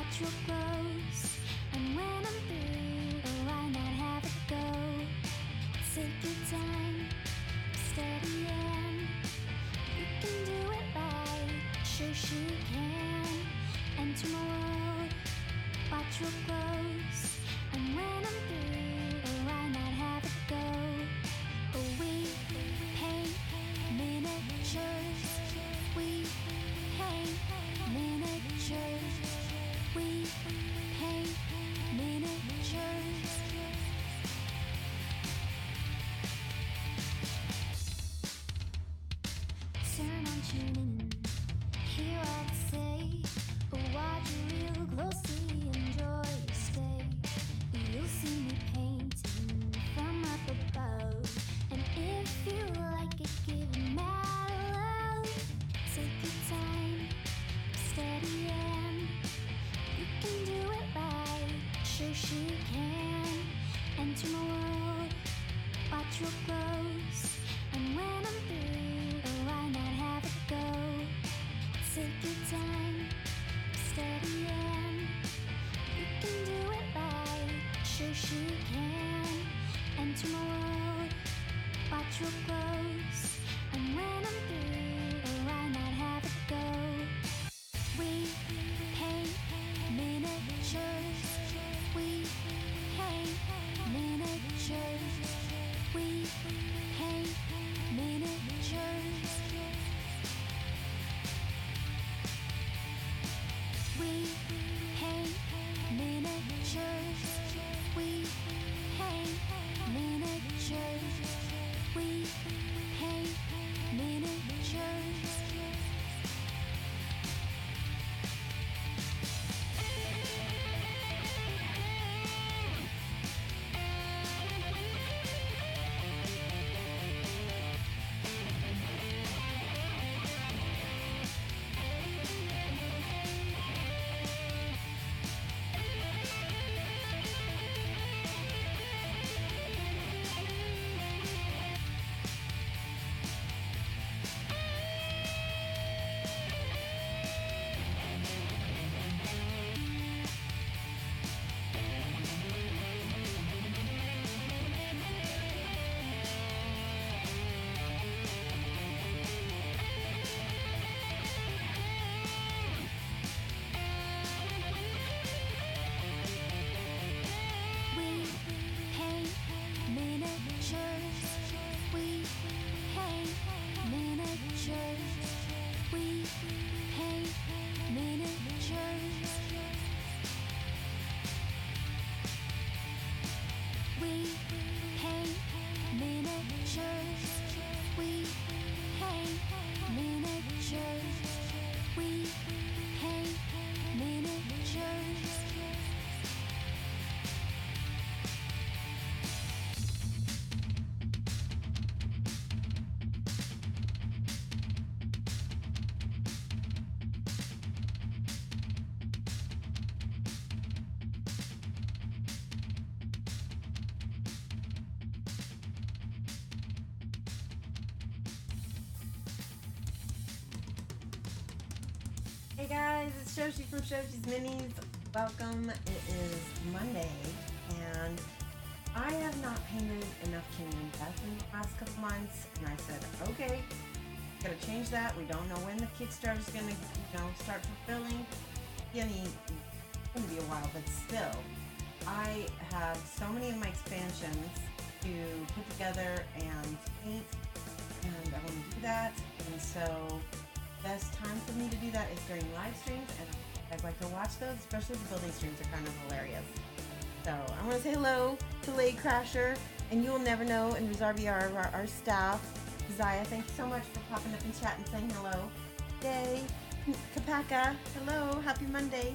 watch real close. And when I'm through, oh, why not have a go? Take your time, steady and you can do it right. Shoshie can enter my world. Watch real close. And when I'm through, oh, why not have a go? Oh, we paint miniatures. We paint miniatures. We paint miniatures. Turn on, tune in, hear what I say. Watch real closely, enjoy your stay. You'll see me painting from up above, and if you like it, give it mad love. Take your time, steady and you can do it right. Shoshie can enter my world. Watch real close, and when I'm through, oh, why not have a go? Take your time, steady and you can do it right. Shoshie can enter my world. Watch real close, and when I'm through, oh, why not have a go? We paint miniatures. We paint miniatures. We paint miniatures. We paint miniatures. We paint miniatures. We paint miniatures. We paint miniatures. We paint miniatures. We paint miniatures. We paint miniatures. We paint miniatures. We paint miniatures. Hey guys, it's Shoshie from Shoshie's Minis. Welcome. It is Monday, and I have not painted enough Kingdom Death in the past couple months, and I said, okay, gotta change that. We don't know when the Kickstarter is gonna, start fulfilling. It's gonna be a while, but still, I have so many of my expansions to put together and paint, and I want to do that, and so best time for me to do that is during live streams, and I'd like to watch those, especially the building streams are kind of hilarious. So I want to say hello to Lay Crasher and You'll Never Know and Rizarbi, our staff. Zaya, thank you so much for popping up in chat and saying hello. Yay! Kapaka, hello, happy Monday.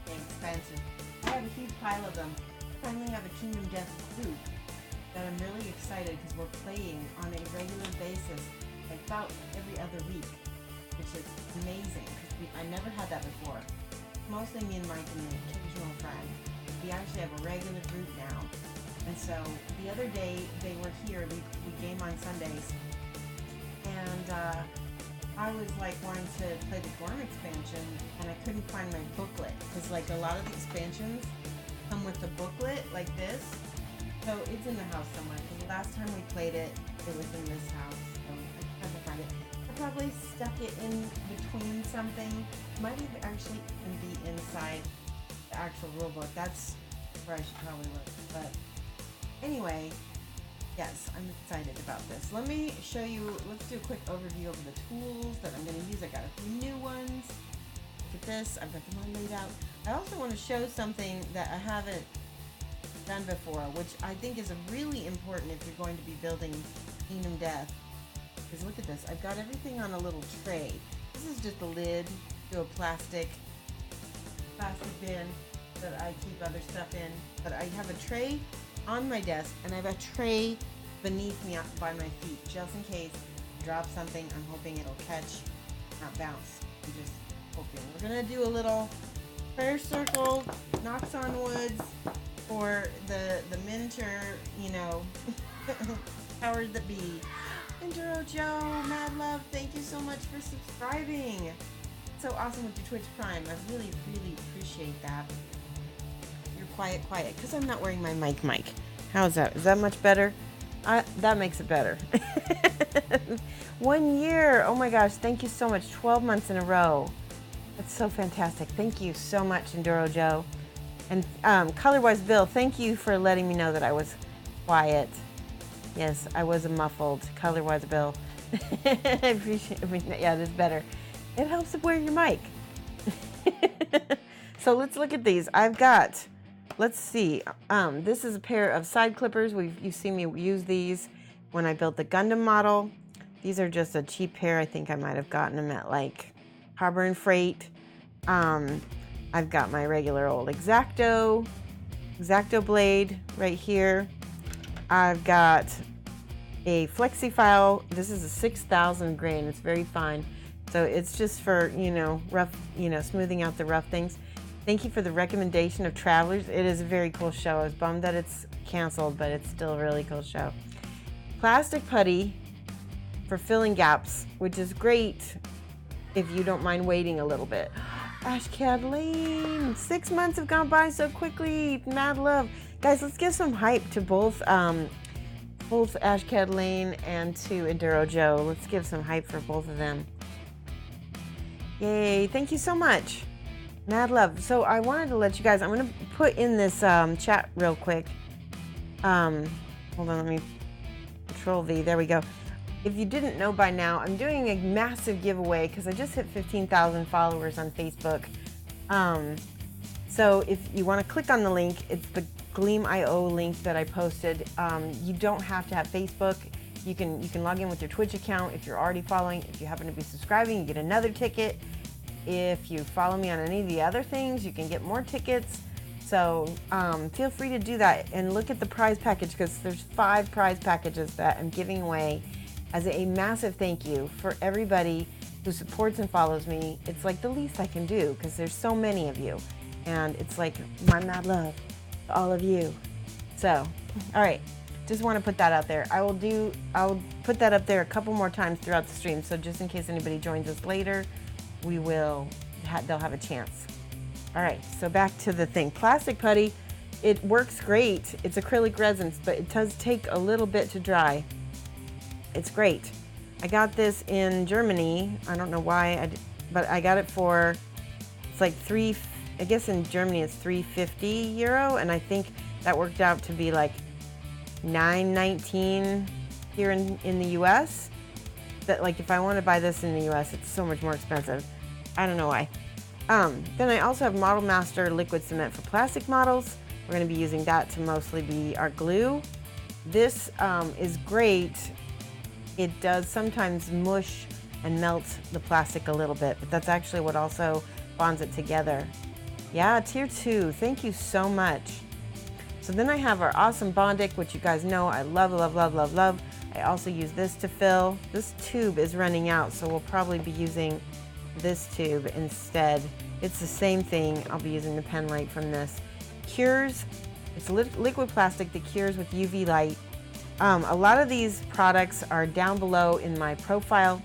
Expansion. I have a huge pile of them. I finally have a Kingdom Death group that I'm really excited because we're playing on a regular basis, like about every other week, which is amazing. I never had that before. Mostly me and Mike and an occasional friend. We actually have a regular group now. And so the other day they were here, we game on Sundays, and I was like wanting to play the Gorm expansion and I couldn't find my booklet because like a lot of the expansions come with a booklet like this. So it's in the house somewhere because the last time we played it, it was in this house. So I had to find it. I probably stuck it in between something. Might even actually even be inside the actual rule book. That's where I should probably look. But anyway, yes, I'm excited about this. Let me show you, let's do a quick overview of the tools that I'm going to use. I got a few new ones. Look at this, I've got them all laid out. I also want to show something that I haven't done before, which I think is really important if you're going to be building Kingdom Death. Because look at this, I've got everything on a little tray. This is just a lid to a plastic bin that I keep other stuff in. But I have a tray on my desk and I have a tray beneath me by my feet just in case I drop something. I'm hoping it'll catch, not bounce. I'm just hoping. We're gonna do a little prayer circle, knocks on woods for the miniature, you know, powers that be. Enduro Joe, Mad Love, thank you so much for subscribing. So awesome with your Twitch Prime. I really, really appreciate that. You're quiet, because I'm not wearing my mic. How's that? Is that much better? That makes it better. 1 year. Oh my gosh, thank you so much. 12 months in a row. That's so fantastic. Thank you so much, Enduro Joe. And Colorwise Bill, thank you for letting me know that I was quiet. Yes, I was a muffled Colorwise Bill. I appreciate it. Yeah, this is better. It helps to wear your mic. So let's look at these. I've got, let's see. This is a pair of side clippers. You've seen me use these when I built the Gundam model. These are just a cheap pair. I think I might have gotten them at like Harbor and Freight. I've got my regular old X-Acto blade right here. I've got a flexi file. This is a 6,000 grain. It's very fine. So it's just for, you know, rough, you know, smoothing out the rough things. Thank you for the recommendation of Travelers. It is a very cool show. I was bummed that it's canceled, but it's still a really cool show. Plastic putty for filling gaps, which is great if you don't mind waiting a little bit. Ash Kathleen, 6 months have gone by so quickly. Mad love. Guys, let's give some hype to both Ash Kathleen and to Enduro Joe. Let's give some hype for both of them. Yay, thank you so much. Mad love. So I wanted to let you guys, I'm going to put in this chat real quick. Hold on, let me Control V. There we go. If you didn't know by now, I'm doing a massive giveaway because I just hit 15,000 followers on Facebook. So if you want to click on the link, it's the Gleam.io link that I posted. You don't have to have Facebook. You can log in with your Twitch account if you're already following. If you happen to be subscribing, you get another ticket. If you follow me on any of the other things, you can get more tickets. So feel free to do that and look at the prize package because there's 5 prize packages that I'm giving away as a massive thank you for everybody who supports and follows me. It's like the least I can do because there's so many of you. And it's like my mad love to all of you. So, all right, just want to put that out there. I'll put that up there a couple more times throughout the stream. So just in case anybody joins us later, they'll have a chance. All right, so back to the thing. Plastic putty, it works great. It's acrylic resins, but it does take a little bit to dry. It's great. I got this in Germany. I don't know why, but I got it for, it's like I guess in Germany it's €350, and I think that worked out to be like $9.19 here in the US. That like if I want to buy this in the US, it's so much more expensive. I don't know why. Then I also have Model Master liquid cement for plastic models. We're going to be using that to mostly be our glue. This is great. It does sometimes mush and melt the plastic a little bit, but that's actually what also bonds it together. Yeah, tier 2, thank you so much. So then I have our awesome Bondic, which you guys know I love, love, love, love, love. I also use this to fill. This tube is running out, so we'll probably be using this tube instead. It's the same thing. I'll be using the pen light from this. Cures, it's liquid plastic that cures with UV light. A lot of these products are down below in my profile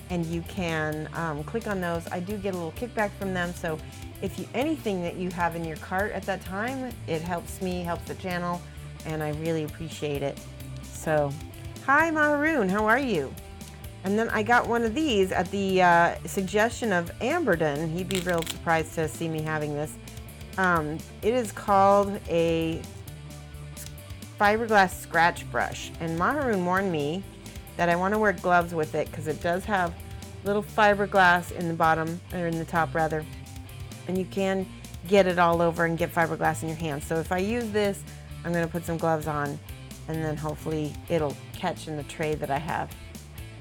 and you can click on those. I do get a little kickback from them, so if anything that you have in your cart at that time, it helps me, helps the channel, and I really appreciate it. So, hi Maharoon, how are you? And then I got one of these at the suggestion of Amberden. He'd be real surprised to see me having this. It is called a fiberglass scratch brush, and Maharoon warned me that I want to wear gloves with it because it does have little fiberglass in the bottom, or in the top rather, and you can get it all over and get fiberglass in your hands. So if I use this, I'm going to put some gloves on, and then hopefully it'll catch in the tray that I have.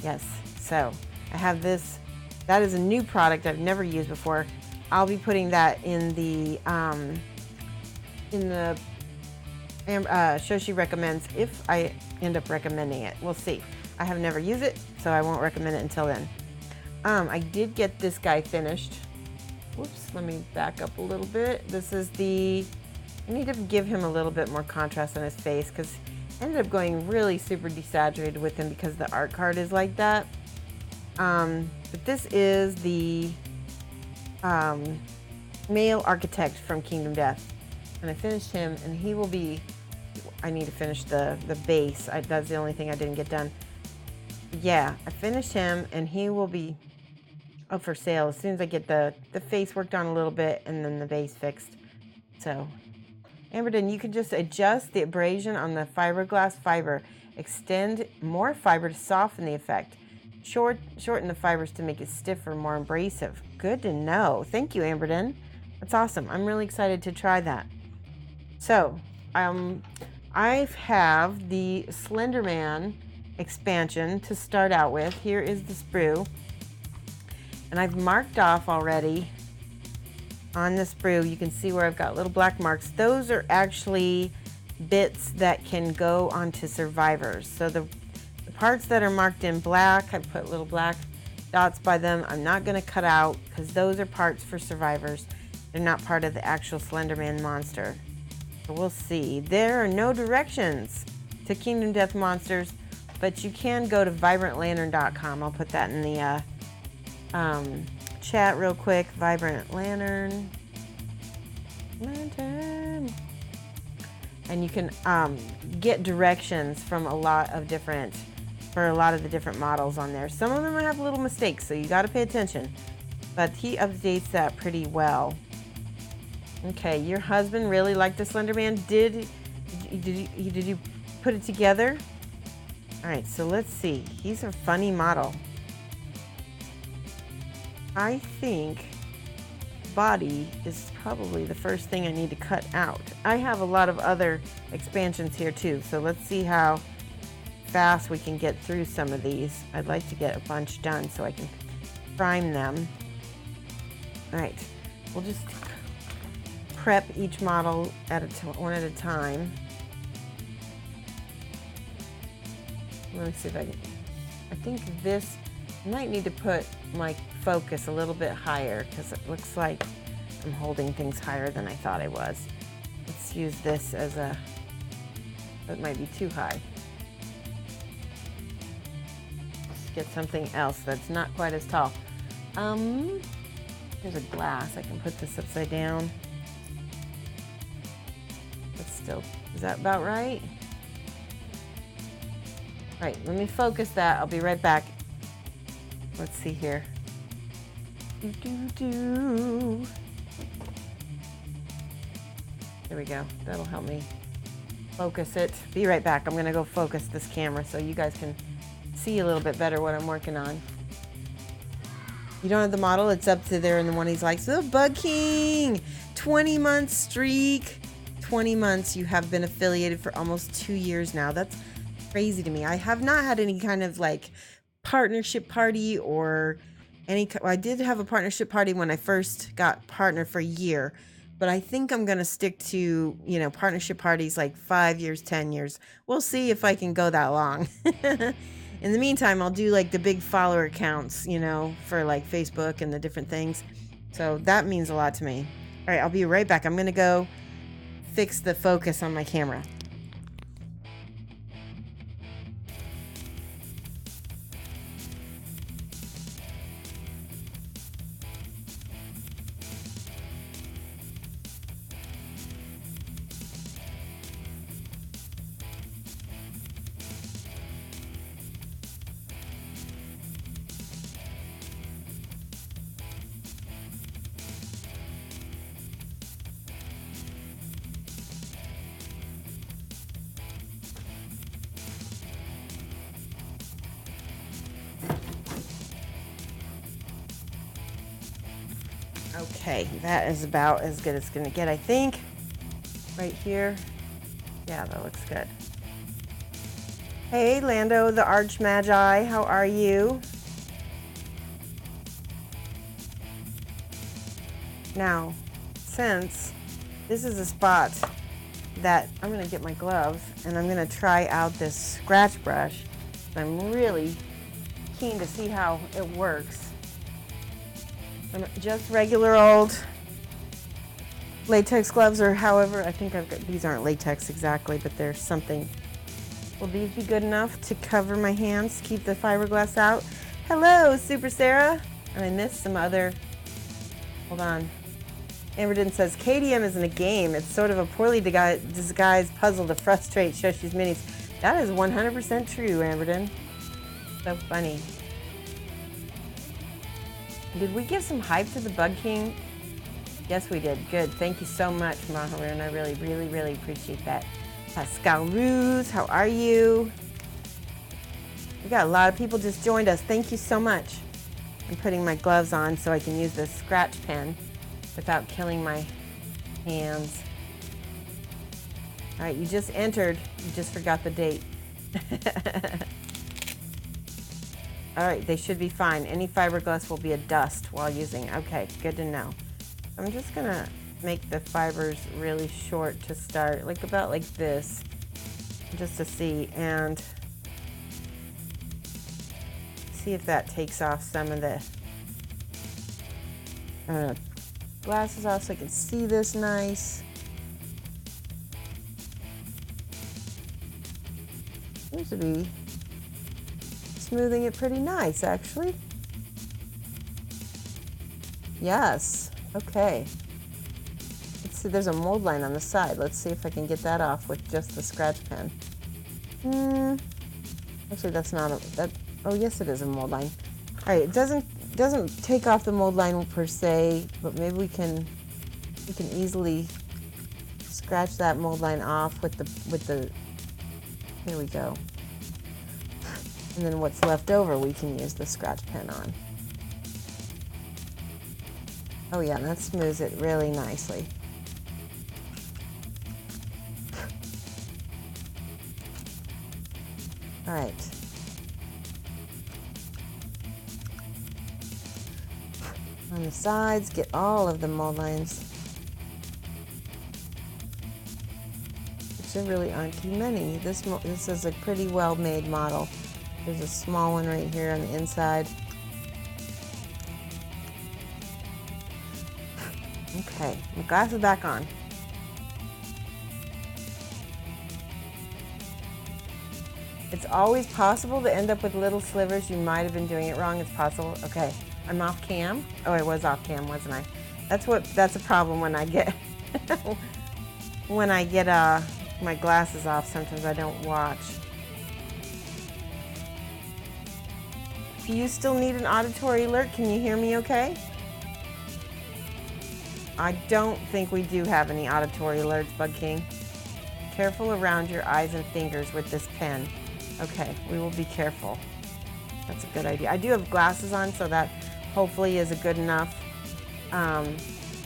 Yes, so I have this. That is a new product I've never used before. I'll be putting that in the Shoshie recommends if I end up recommending it. We'll see. I have never used it, so I won't recommend it until then. I did get this guy finished. Whoops, let me back up a little bit. This is I need to give him a little bit more contrast on his face because I ended up going really super desaturated with him because the art card is like that. But this is the male architect from Kingdom Death, and I finished him, and he will be, I need to finish the base. That's the only thing I didn't get done. Yeah, I finished him, and he will be up for sale as soon as I get the face worked on a little bit and then the base fixed. So, Amberden, you can just adjust the abrasion on the fiberglass fiber. Extend more fiber to soften the effect. Shorten the fibers to make it stiffer, more abrasive. Good to know. Thank you, Amberden. That's awesome. I'm really excited to try that. So, I have the Slenderman expansion to start out with. Here is the sprue. And I've marked off already on the sprue. You can see where I've got little black marks. Those are actually bits that can go onto survivors. So the parts that are marked in black, I put little black dots by them. I'm not going to cut out because those are parts for survivors. They're not part of the actual Slenderman monster. So we'll see. There are no directions to Kingdom Death monsters, but you can go to vibrantlantern.com. I'll put that in the chat real quick. Vibrant Lantern. And you can get directions from a lot of the different models on there. Some of them have little mistakes, so you got to pay attention. But he updates that pretty well. Okay, your husband really liked the Slenderman. Did you put it together? All right, so let's see. He's a funny model. I think body is probably the first thing I need to cut out. I have a lot of other expansions here too, so let's see how fast we can get through some of these. I'd like to get a bunch done so I can prime them. All right, we'll just prep each model one at a time. Let me see if I think this might need to put my focus a little bit higher because it looks like I'm holding things higher than I thought I was. Let's use this as that might be too high. Let's get something else that's not quite as tall. There's a glass. I can put this upside down. Is that about right? All right, let me focus that. I'll be right back. Let's see here. There we go. That'll help me focus it. Be right back. I'm going to go focus this camera so you guys can see a little bit better what I'm working on. You don't have the model? It's up to there in the one he's like, so Bug King, 20-month streak. 20 months. You have been affiliated for almost 2 years now. That's crazy to me. I have not had any kind of like partnership party or I did have a partnership party when I first got partner for a year, but I think I'm going to stick to, partnership parties like 5 years, 10 years. We'll see if I can go that long. In the meantime, I'll do like the big follower counts, for like Facebook and the different things. So that means a lot to me. All right, I'll be right back. I'm going to go fix the focus on my camera. Okay, that is about as good as it's gonna get, I think. Right here. Yeah, that looks good. Hey, Lando the Arch Magi, how are you? Now, since this is a spot that I'm gonna get my gloves and I'm gonna try out this scratch brush. I'm really keen to see how it works. Just regular old latex gloves, or however, I think I've got, these aren't latex exactly, but there's something. Will these be good enough to cover my hands, keep the fiberglass out? Hello, Super Sarah. And I missed some other, hold on. Amberden says, KDM isn't a game. It's sort of a poorly disguised puzzle to frustrate Shoshie's minis. That is 100% true, Amberden. So funny. Did we give some hype to the Bug King? Yes, we did. Good. Thank you so much, Maharoon. I really, really, really appreciate that. Pascal Ruse, how are you? We got a lot of people just joined us. Thank you so much. I'm putting my gloves on so I can use this scratch pen without killing my hands. All right, you just entered. You just forgot the date. All right, they should be fine. Any fiberglass will be a dust while using. Okay, good to know. I'm just gonna make the fibers really short to start, like about like this, just to see, and see if that takes off some of the glasses off so I can see this nice. Seems to be smoothing it pretty nice, actually. Yes, okay. Let's see, there's a mold line on the side. Let's see if I can get that off with just the scratch pen. Actually, that's not a, oh yes, it is a mold line. All right, it doesn't take off the mold line per se, but maybe we can easily scratch that mold line off with the, here we go. And then what's left over, we can use the scratch pen on. Oh yeah, that smooths it really nicely. All right. On the sides, get all of the mold lines. Which there really aren't too many. This is a pretty well-made model. There's a small one right here on the inside. Okay, my glasses back on. It's always possible to end up with little slivers. You might have been doing it wrong. It's possible. Okay, I'm off cam. Oh, I was off cam, wasn't I? That's a problem when I get my glasses off. Sometimes I don't watch. If you still need an auditory alert, can you hear me okay? I don't think we do have any auditory alerts, Bug King. Careful around your eyes and fingers with this pen. Okay, we will be careful. That's a good idea. I do have glasses on, so that hopefully is a good enough. Oh,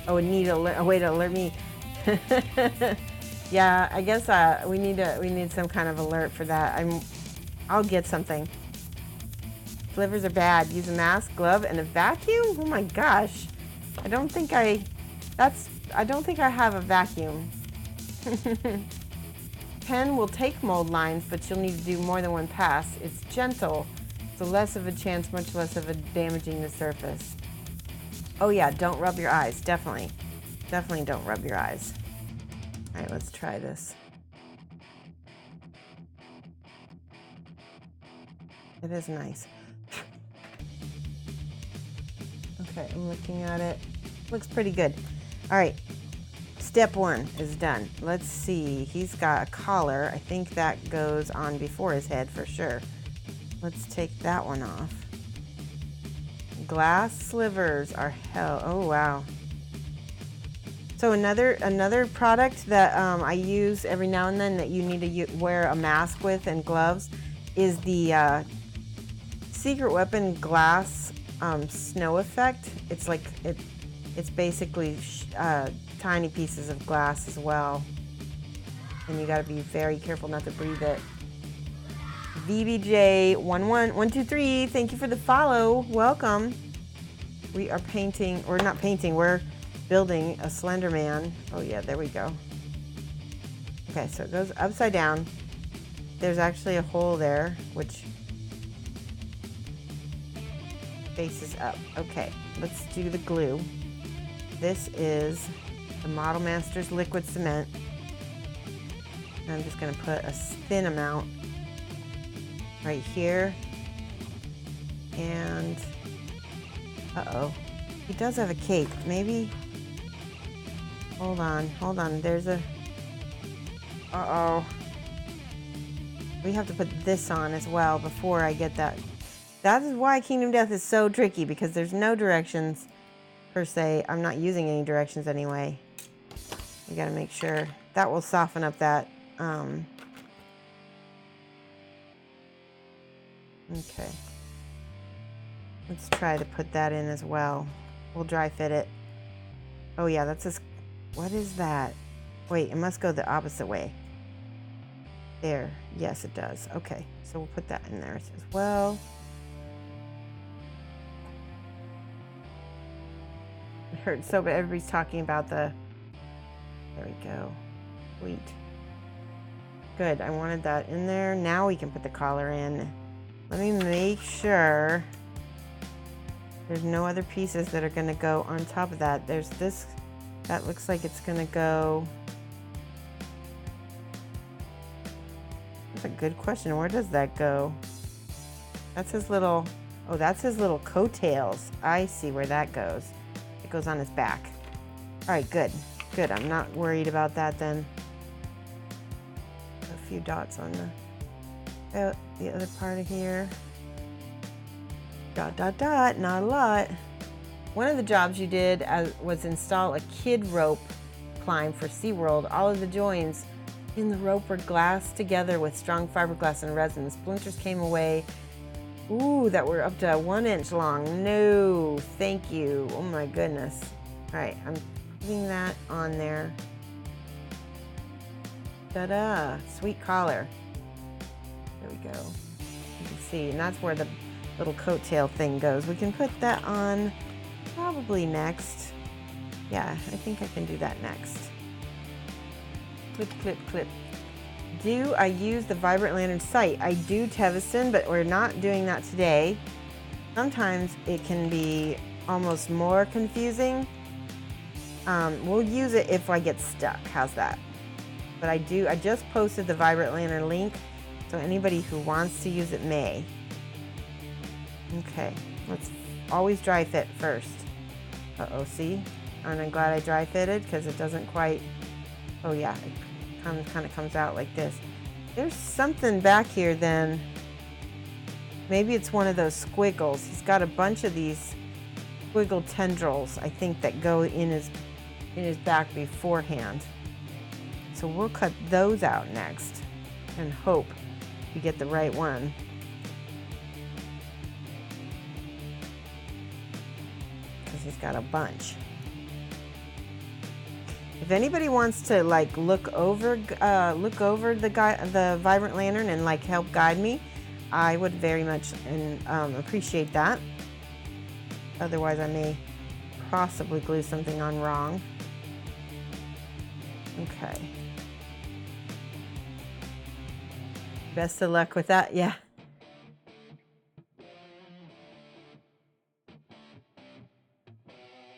a way to alert me. Yeah, I guess we need some kind of alert for that. I'll get something. Slivers are bad. Use a mask, glove, and a vacuum? Oh my gosh. I don't think I have a vacuum. Pen will take mold lines, but you'll need to do more than one pass. It's gentle, so less of a chance, much less of a damaging the surface. Oh yeah, don't rub your eyes, definitely. Definitely don't rub your eyes. All right, let's try this. It is nice. Okay, I'm looking at it. Looks pretty good. All right, step one is done. Let's see, he's got a collar. I think that goes on before his head for sure. Let's take that one off. Glass slivers are hell, oh wow. So another product that I use every now and then that you need to wear a mask with and gloves is the Secret Weapon glass snow effect. It's like It's basically tiny pieces of glass as well. And you got to be very careful not to breathe it. VBJ11123, thank you for the follow. Welcome. We are painting, or not painting, we're building a Slenderman. Oh yeah, there we go. Okay, so it goes upside down. There's actually a hole there, which faces up. Okay, let's do the glue. This is the Model Masters liquid cement. I'm just gonna put a thin amount right here. And, uh-oh, he does have a cape. Maybe, hold on, there's a, uh-oh. We have to put this on as well before I get that. That is why Kingdom Death is so tricky, because there's no directions per se. I'm not using any directions anyway. We gotta make sure. That will soften up that, okay. Let's try to put that in as well. We'll dry fit it. Oh yeah, that's just, what is that? Wait, it must go the opposite way. There, yes it does. Okay, so we'll put that in there as well. It hurts so, but everybody's talking about the, there we go. Sweet. Good, I wanted that in there. Now we can put the collar in. Let me make sure there's no other pieces that are gonna go on top of that. There's this, that looks like it's gonna go. That's a good question. Where does that go? That's his little, oh, that's his little coattails. I see where that goes. It goes on his back. All right, good, good. I'm not worried about that then. A few dots on the other part of here. Dot, dot, dot, not a lot. One of the jobs you did was install a kid rope climb for SeaWorld. All of the joins in the rope were glassed together with strong fiberglass and resin. Splinters came away, ooh, that were up to 1 inch long. No, thank you. Oh my goodness. All right, I'm putting that on there. Ta-da, sweet collar. There we go. You can see, and that's where the little coattail thing goes. We can put that on probably next. Yeah, I think I can do that next. Clip, clip, clip. Do I use the Vibrant Lantern sight? I do, Tevison, but we're not doing that today. Sometimes it can be almost more confusing. We'll use it if I get stuck. How's that? But I just posted the Vibrant Lantern link, so anybody who wants to use it may. Okay, let's always dry fit first. Uh-oh, see? And I'm glad I dry fitted because it doesn't quite, oh yeah, it kind of comes out like this. There's something back here then. Maybe it's one of those squiggles. He's got a bunch of these squiggle tendrils, I think, that go in his back beforehand. So we'll cut those out next and hope we get the right one. Because he's got a bunch. If anybody wants to like look over the Vibrant Lantern and like help guide me, I would very much appreciate that. Otherwise, I may possibly glue something on wrong. Okay. Best of luck with that. Yeah.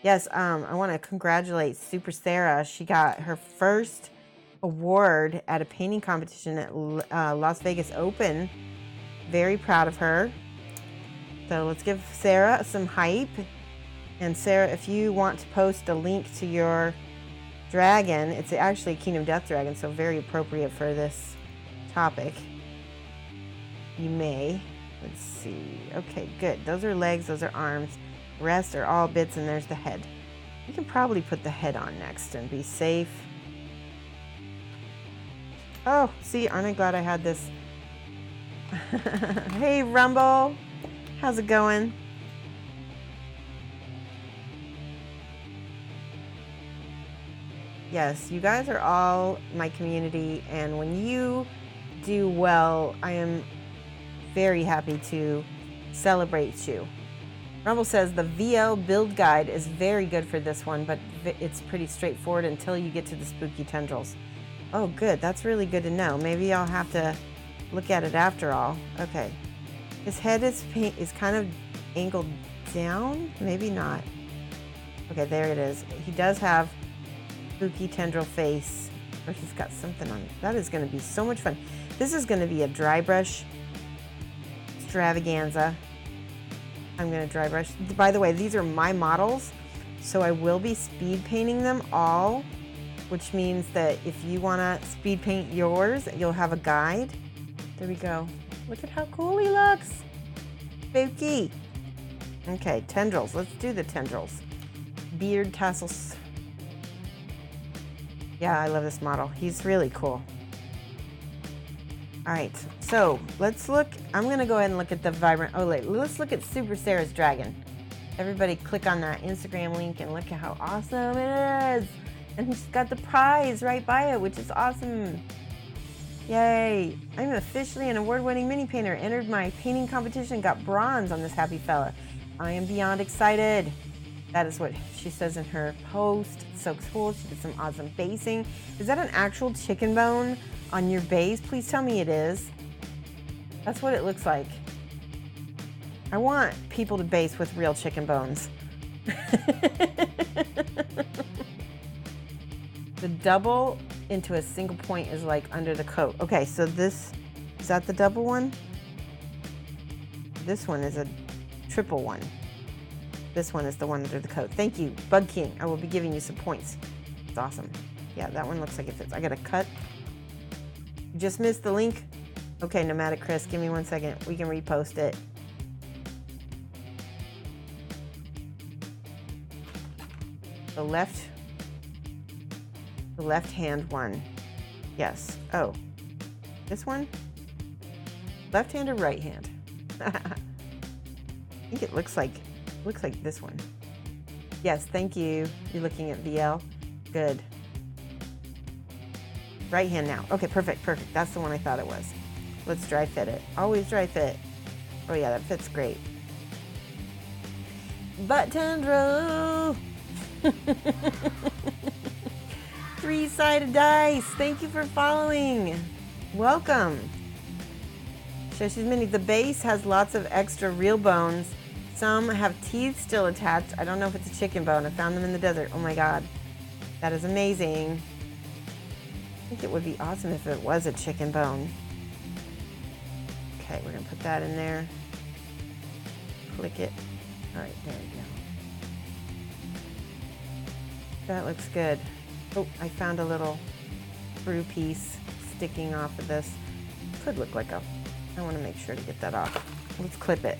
Yes, I want to congratulate Super Sarah. She got her first award at a painting competition at Las Vegas Open. Very proud of her. So let's give Sarah some hype. And Sarah, if you want to post a link to your dragon, it's actually a Kingdom Death dragon, so very appropriate for this topic. You may. Let's see. Okay, good. Those are legs, those are arms. Rest are all bits, and there's the head. You can probably put the head on next and be safe. Oh, see, aren't I glad I had this? Hey, Rumble. How's it going? Yes, you guys are all my community, and when you do well, I am very happy to celebrate you. Rumble says the VL build guide is very good for this one, but it's pretty straightforward until you get to the spooky tendrils. Oh, good. That's really good to know. Maybe I'll have to look at it after all. Okay. His head is kind of angled down. Maybe not. Okay, there it is. He does have spooky tendril face, or he's got something on it. That is going to be so much fun. This is going to be a dry brush extravaganza. I'm going to dry brush. By the way, these are my models, so I will be speed painting them all, which means that if you want to speed paint yours, you'll have a guide. There we go. Look at how cool he looks. Spooky. Okay, tendrils. Let's do the tendrils. Beard tassels. Yeah, I love this model. He's really cool. All right, so let's look. I'm going to go ahead and look at the vibrant. Oh, wait, let's look at Super Sarah's dragon. Everybody click on that Instagram link and look at how awesome it is. And he's got the prize right by it, which is awesome. Yay. I'm officially an award-winning mini painter. Entered my painting competition, got bronze on this happy fella. I am beyond excited. That is what she says in her post. It's so cool. She did some awesome basing. Is that an actual chicken bone on your base? Please tell me it is. That's what it looks like. I want people to base with real chicken bones. The double into a single point is like under the coat. Okay, so this, is that the double one? This one is a triple one. This one is the one under the coat. Thank you, Bug King. I will be giving you some points. It's awesome. Yeah, that one looks like it fits. I gotta cut. You just missed the link. Okay, Nomadic Chris, give me 1 second. We can repost it. The left hand one. Yes. Oh, this one? Left hand or right hand? I think it looks like this one. Yes, thank you. You're looking at VL. Good. Right hand now. Okay, perfect. That's the one I thought it was. Let's dry fit it. Always dry fit. Oh yeah, that fits great. Butt tendril. 3-sided dice. Thank you for following. Welcome. Shoshie's Mini. The base has lots of extra real bones. Some have teeth still attached. I don't know if it's a chicken bone. I found them in the desert. Oh my God. That is amazing. I think it would be awesome if it was a chicken bone. Okay, we're gonna put that in there. Click it. All right, there we go. That looks good. Oh, I found a little screw piece sticking off of this. Could look like a, I wanna make sure to get that off. Let's clip it.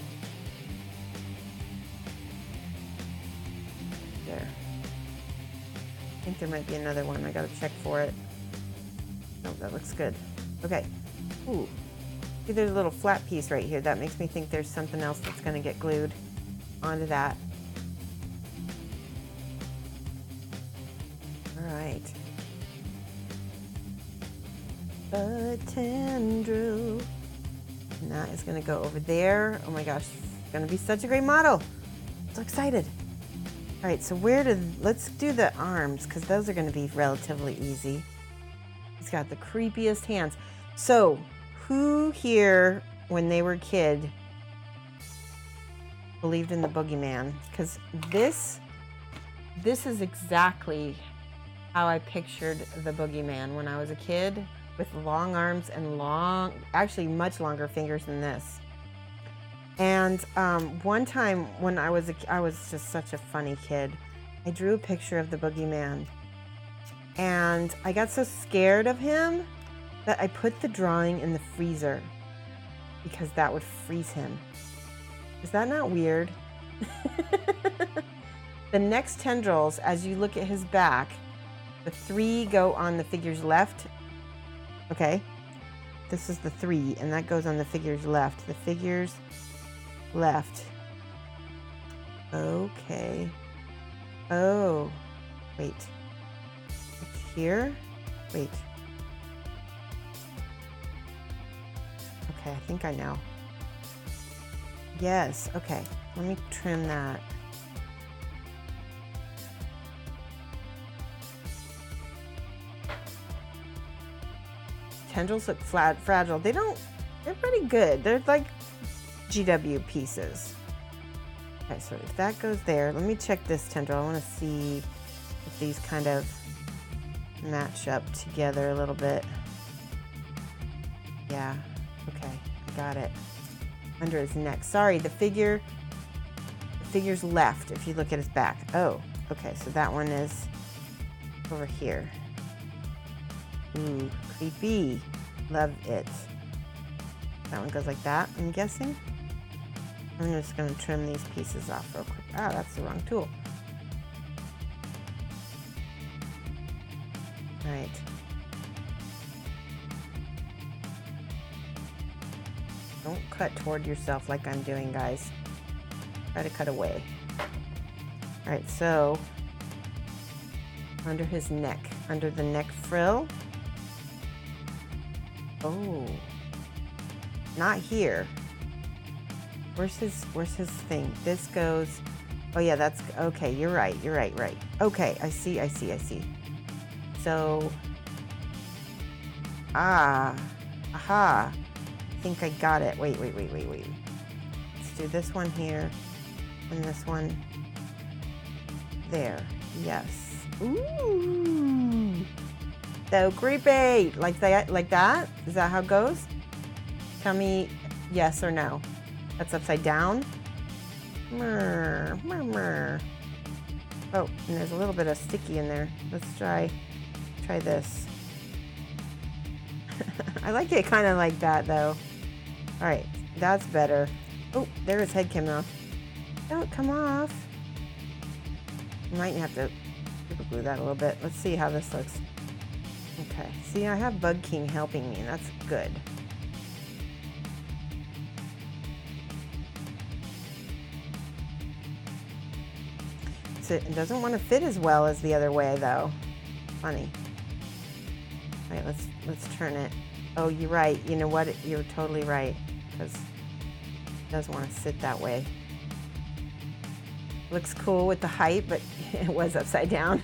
There. I think there might be another one. I gotta check for it. No, that looks good. Okay. Ooh. See, there's a little flat piece right here. That makes me think there's something else that's gonna get glued onto that. All right. The tendril. And that is gonna go over there. Oh my gosh, it's gonna be such a great model. So excited. All right, so let's do the arms, because those are gonna be relatively easy. He's got the creepiest hands. So, who here, when they were a kid, believed in the boogeyman? Because this is exactly how I pictured the boogeyman when I was a kid, with long arms and actually much longer fingers than this. And one time when I was just such a funny kid, I drew a picture of the boogeyman. And I got so scared of him that I put the drawing in the freezer because that would freeze him. Is that not weird? The next tendrils, as you look at his back, the 3 go on the figure's left. Okay, this is the 3, and that goes on the figure's left. The figure's left. Okay. Oh, wait. here. Wait. Okay, I think I know. Yes, okay. Let me trim that. Tendrils look fragile. They're pretty good. They're like GW pieces. Okay, so if that goes there, let me check this tendril. I want to see if these kind of match up together a little bit. Yeah, okay, I got it. Under his neck. Sorry, the figure's left if you look at his back. Oh, okay, so that one is over here. Ooh, creepy. Love it. That one goes like that, I'm guessing. I'm just going to trim these pieces off real quick. Ah, that's the wrong tool. All right. Don't cut toward yourself like I'm doing, guys. Try to cut away. All right, so under his neck, under the neck frill. Oh, not here. Where's his thing? This goes, oh yeah, that's, okay, you're right. Okay, I see. So, aha, I think I got it. Wait. Let's do this one here, and this one there. Yes. Ooh, so creepy. Like that? Is that how it goes? Tell me yes or no. That's upside down. Murr. Oh, and there's a little bit of sticky in there. Let's try this. I like it kind of like that though. All right, that's better. Oh, there his head came off. Don't come off. You might have to super glue that a little bit. Let's see how this looks. Okay, see, I have Bug King helping me, and that's good. It doesn't want to fit as well as the other way though. Funny. All right, let's turn it. Oh, you're right. You know what? You're totally right, because it doesn't want to sit that way. Looks cool with the height, but it was upside down.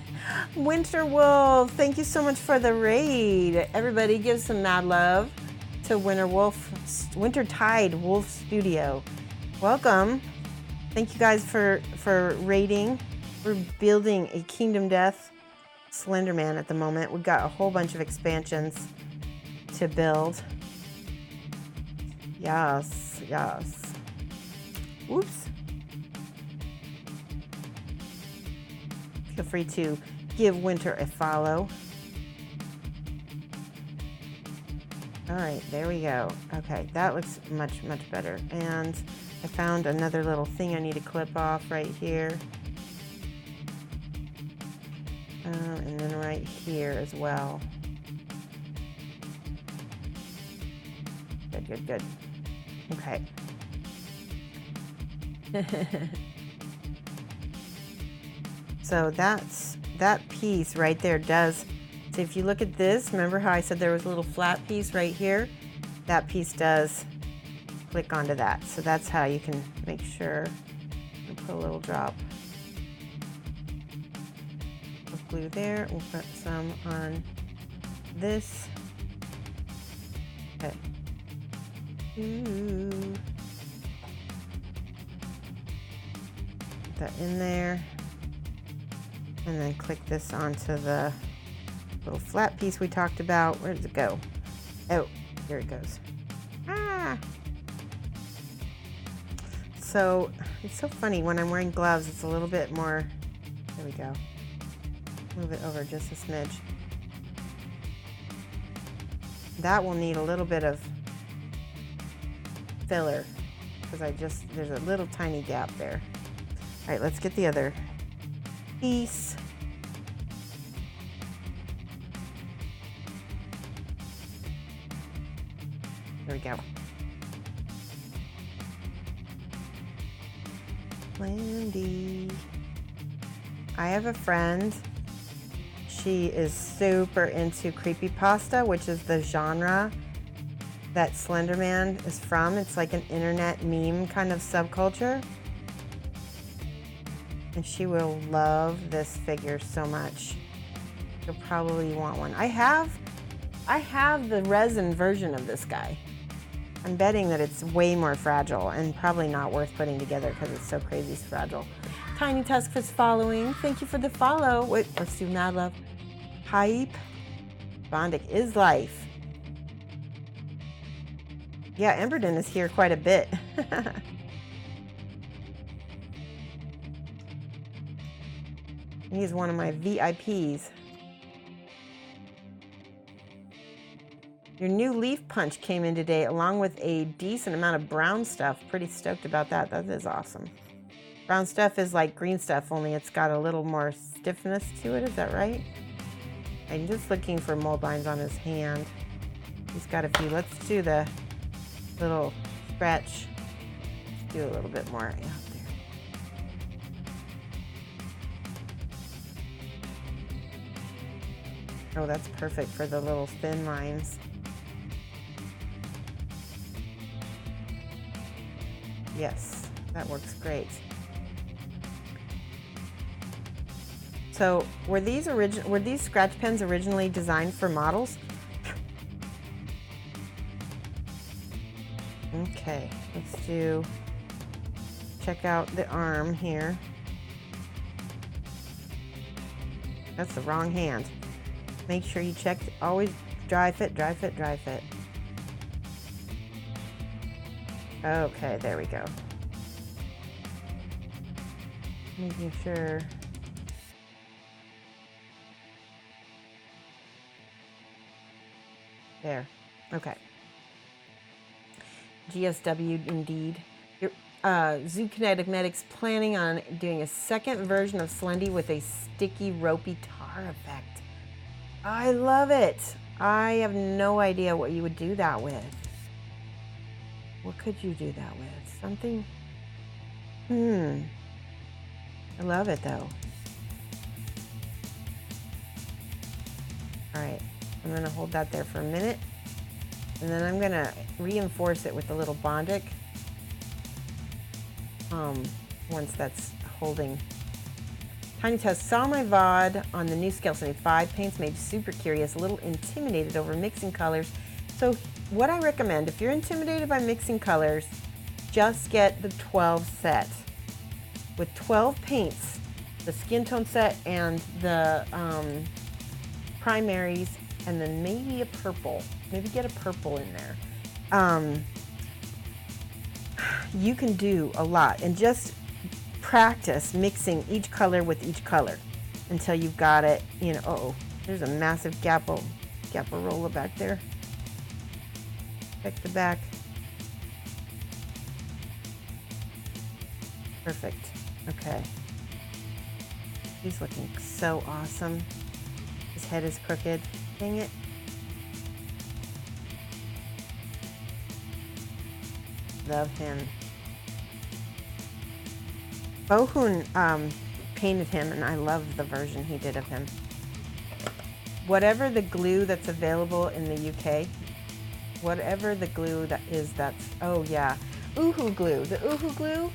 Winter Wolf, thank you so much for the raid. Everybody give some mad love to Wintertide Wolf Studio. Welcome. Thank you guys for raiding. We're building a Kingdom Death Slenderman at the moment. We've got a whole bunch of expansions to build. Yes. Whoops. Feel free to give Winter a follow. All right, there we go. Okay, that looks much better. And I found another little thing I need to clip off right here. And then right here as well. Good. Okay. So that piece right there does, so if you look at this, remember how I said there was a little flat piece right here? That piece does click onto that. So that's how you can make sure and put a little drop of glue there. We'll put some on this. Okay. Ooh. Put that in there. And then click this onto the little flat piece we talked about. Where does it go? Oh, here it goes. Ah! So, it's so funny. When I'm wearing gloves, it's a little bit more... There we go. Move it over just a smidge. That will need a little bit of filler, because there's a little tiny gap there. All right, let's get the other piece. There we go. Wendy. I have a friend. Shoshie is super into creepypasta, which is the genre that Slenderman is from. It's like an internet meme kind of subculture. And she will love this figure so much. You'll probably want one. I have the resin version of this guy. I'm betting that it's way more fragile and probably not worth putting together because it's so crazy fragile. Tiny Tusk is following. Thank you for the follow. Wait, let's do Mad Love. Hype. Bondic is life. Yeah, Emberden is here quite a bit. He's one of my VIPs. Your new leaf punch came in today along with a decent amount of brown stuff. Pretty stoked about that. That is awesome. Brown stuff is like green stuff, only it's got a little more stiffness to it. Is that right? I'm just looking for mold lines on his hand. He's got a few. Let's do the little scratch. Let's do a little bit more out there. Oh, that's perfect for the little thin lines. Yes, that works great. So, were these scratch pens originally designed for models? Okay, let's check out the arm here. That's the wrong hand. Make sure you check, always dry fit, dry fit, dry fit. Okay, there we go. Making sure. There, okay. GSW indeed. Zoo Kinetic planning on doing a second version of Slendy with a sticky, ropey tar effect. I love it. I have no idea what you would do that with. What could you do that with? Something? I love it though. All right, I'm gonna hold that there for a minute. And then I'm gonna reinforce it with a little Bondic. Once that's holding. Tiny Tusk saw my VOD on the new Scale 75 paints, made super curious, a little intimidated over mixing colors. So what I recommend, if you're intimidated by mixing colors, just get the 12 set. With 12 paints, the skin tone set and the primaries, and then maybe a purple. Maybe get a purple in there. You can do a lot, and just practice mixing each color with each color until you've got it, you know. Uh-oh, there's a massive Gaparola back there. Check the back. Perfect. Okay. He's looking so awesome. His head is crooked. Dang it. Love him. Bohun painted him, and I love the version he did of him. Whatever the glue that's available in the UK, whatever the glue that is, that's, oh yeah, Uhu glue, the Uhu glue.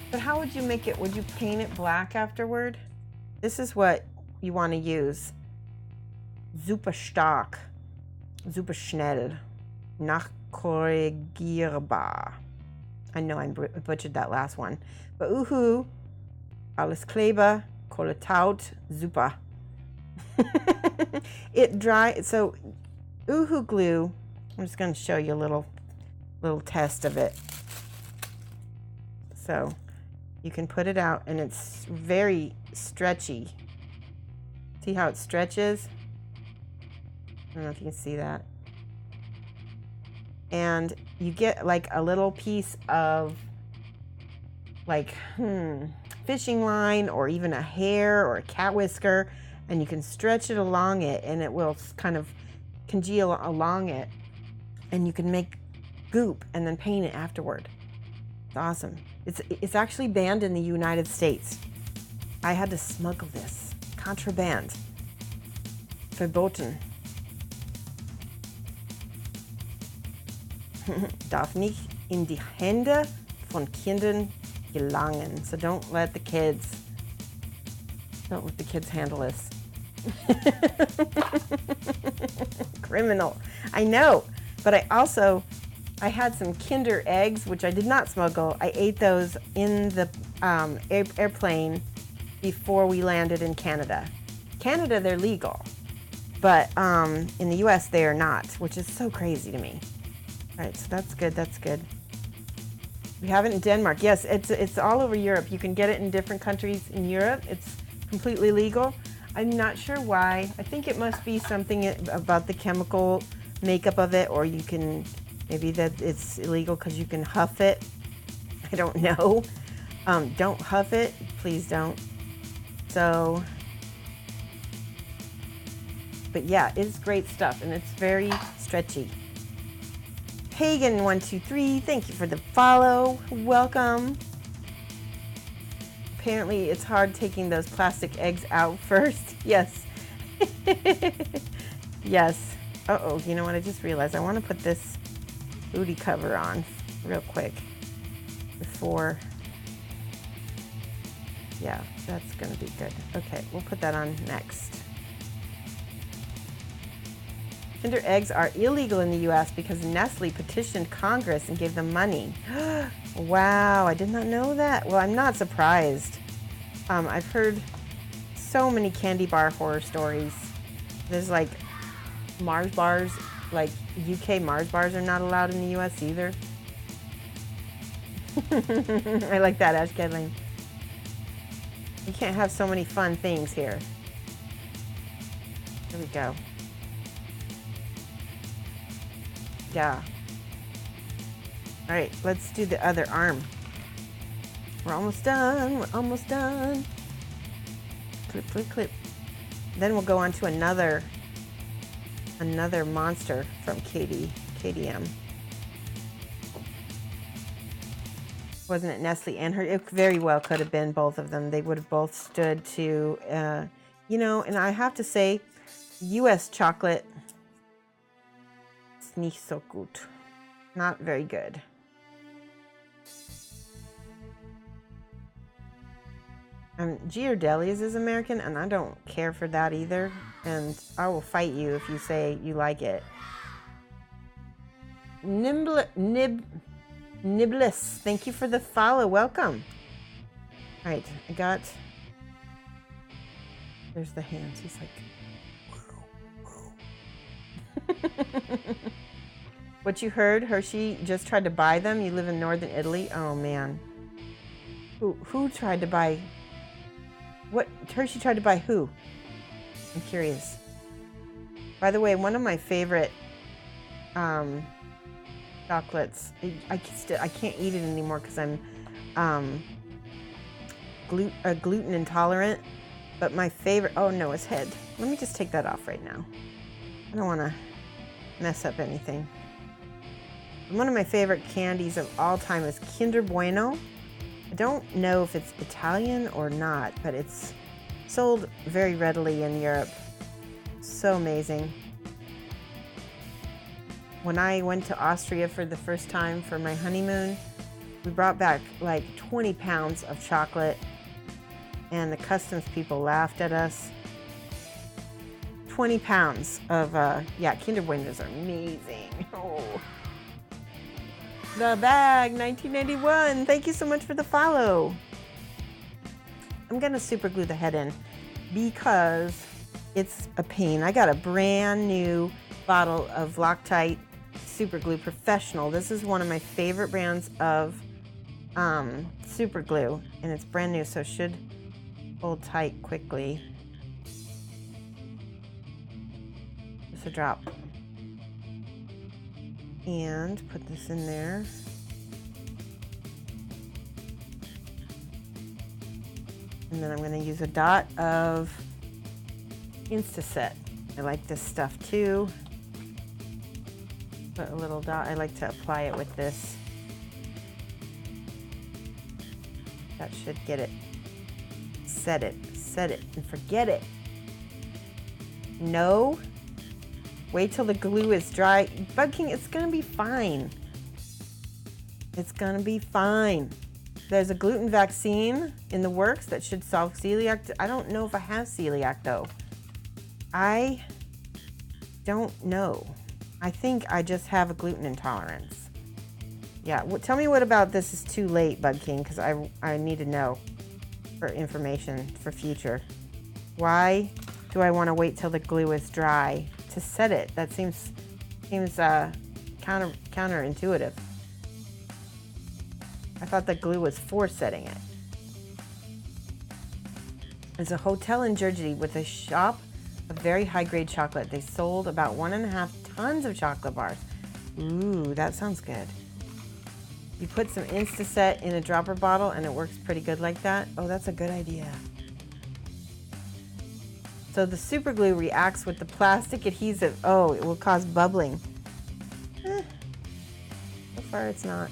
But how would you make it? Would you paint it black afterward? This is what you want to use. Super stark, super schnell, nachkorrigierbar. I know I butchered that last one. But Uhu, alles Kleber, Kohle taut, super. It dry, so Uhu glue, I'm just going to show you a little test of it. So you can put it out, and it's very stretchy. See how it stretches? I don't know if you can see that. And you get like a little piece of like fishing line, or even a hair or a cat whisker, and you can stretch it along it, and it will kind of congeal along it, and you can make goop and then paint it afterward. It's awesome. It's actually banned in the United States. I had to smuggle this. Contraband. Verboten. Darf nicht in die Hände von Kindern gelangen. So don't let the kids handle this. Criminal. I know. But I had some Kinder eggs, which I did not smuggle. I ate those in the airplane before we landed in Canada. Canada, they're legal. But in the US, they are not, which is so crazy to me. All right, so that's good. That's good. We have it in Denmark. Yes, it's all over Europe. You can get it in different countries in Europe. It's completely legal. I'm not sure why. I think it must be something about the chemical makeup of it, or you can, maybe that it's illegal because you can huff it. I don't know. Don't huff it. Please don't. So, but yeah, it's great stuff, and it's very stretchy. Pagan123, thank you for the follow. Welcome. Apparently, it's hard taking those plastic eggs out first. Yes. Yes. Uh-oh, you know what? I just realized I want to put this booty cover on real quick before. Yeah, that's going to be good. Okay, we'll put that on next. Kinder eggs are illegal in the U.S. because Nestle petitioned Congress and gave them money. Wow, I did not know that. Well, I'm not surprised. I've heard so many candy bar horror stories. There's like Mars bars, like UK Mars bars are not allowed in the U.S. either. I like that, Ash Kedling. You can't have so many fun things here. Here we go. Yeah. All right, let's do the other arm. We're almost done. We're almost done. Clip, clip, clip. Then we'll go on to another monster from KDM. Wasn't it Nestle and her? It very well could have been both of them. They would have both stood to, you know, and I have to say, U.S. chocolate, it's nicht so gut. Not very good. Ghirardelli's is American, and I don't care for that either. And I will fight you if you say you like it. Niblis, thank you for the follow. Welcome. All right, I got. There's the hands. He's like. What you heard? Hershey just tried to buy them. You live in northern Italy. Oh man. Who tried to buy? What Hershey tried to buy who? I'm curious. By the way, one of my favorite chocolates. I can't eat it anymore because I'm gluten intolerant. But my favorite. Oh no, his head. Let me just take that off right now. I don't want to mess up anything. One of my favorite candies of all time is Kinder Bueno. I don't know if it's Italian or not, but it's sold very readily in Europe. So amazing. When I went to Austria for the first time for my honeymoon, we brought back like 20 pounds of chocolate, and the customs people laughed at us. 20 pounds of, Kinder Buenos are amazing. Oh. The Bag 1991. Thank you so much for the follow. I'm gonna super glue the head in because it's a pain. I got a brand new bottle of Loctite Super Glue Professional. This is one of my favorite brands of super glue, and it's brand new, so it should hold tight quickly. Just a drop. And put this in there. And then I'm going to use a dot of Instaset. I like this stuff too. Put a little dot. I like to apply it with this. That should get it. Set it, and forget it. No. Wait till the glue is dry. Bug King, it's gonna be fine. It's gonna be fine. There's a gluten vaccine in the works that should solve celiac. I don't know if I have celiac though. I don't know. I think I just have a gluten intolerance. Yeah, tell me what about this is too late, Bug King, because I need to know for information for future. Why do I want to wait till the glue is dry to set it? That seems counterintuitive. I thought the glue was for setting it. There's a hotel in Jersey with a shop of very high-grade chocolate. They sold about 1.5 tons of chocolate bars. Ooh, that sounds good. You put some Instaset in a dropper bottle and it works pretty good like that. Oh, that's a good idea. So the super glue reacts with the plastic adhesive. Oh, it will cause bubbling. So far it's not.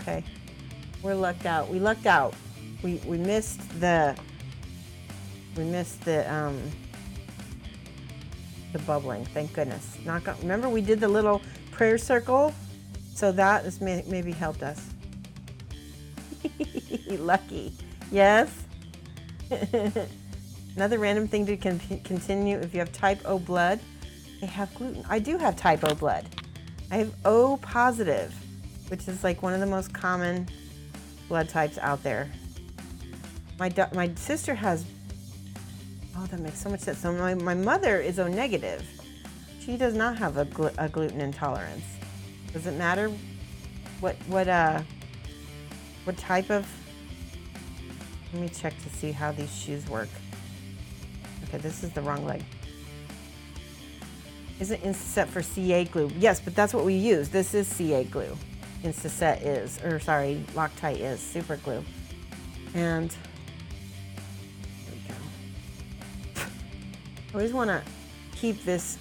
Okay, we're lucked out. We lucked out. We missed the bubbling. Thank goodness. Remember we did the little prayer circle, so that has maybe helped us. Lucky. Yes. Another random thing to continue. If you have type O blood, they have gluten. I do have type O blood. I have O positive, which is like one of the most common blood types out there. My sister has, oh, that makes so much sense. So my mother is O negative. She does not have a gluten intolerance. Does it matter what type of, let me check to see how these shoes work. Okay, this is the wrong leg. Isn't Instaset for CA glue? Yes, but that's what we use. This is CA glue. Instaset is, or sorry, Loctite is super glue. And there we go. I always want to keep this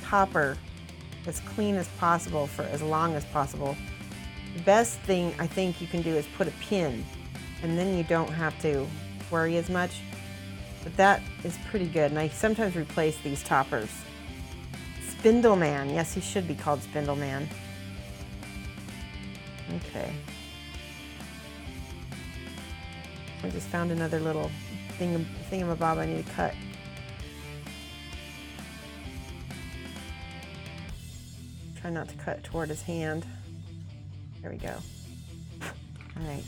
topper as clean as possible for as long as possible. The best thing I think you can do is put a pin, and then you don't have to worry as much. But that is pretty good, and I sometimes replace these toppers. Spindleman, yes, he should be called Spindleman. Okay. I just found another little thingamabob I need to cut. Try not to cut toward his hand. There we go. All right.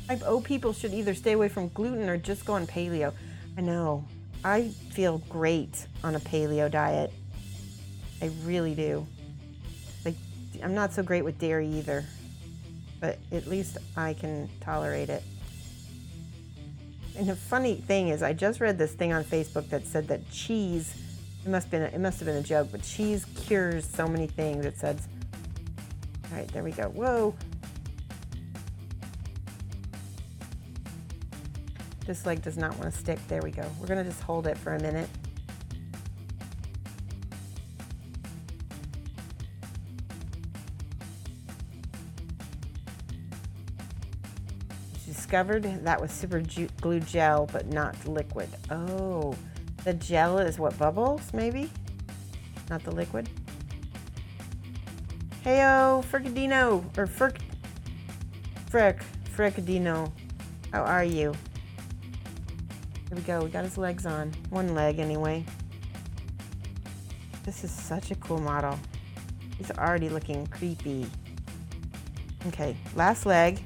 Type O people should either stay away from gluten or just go on paleo. I know. I feel great on a paleo diet. I really do. Like, I'm not so great with dairy either, but at least I can tolerate it. And the funny thing is, I just read this thing on Facebook that said that cheese, it must have been a joke, but cheese cures so many things. It says, all right, there we go. Whoa. This leg does not want to stick. There we go. We're going to just hold it for a minute. Discovered that was super glue gel, but not liquid. Oh, the gel is what bubbles, maybe? Not the liquid. Heyo, Fricadino, or Fricadino. How are you? Here we go, we got his legs on. One leg anyway. This is such a cool model. He's already looking creepy. Okay, last leg.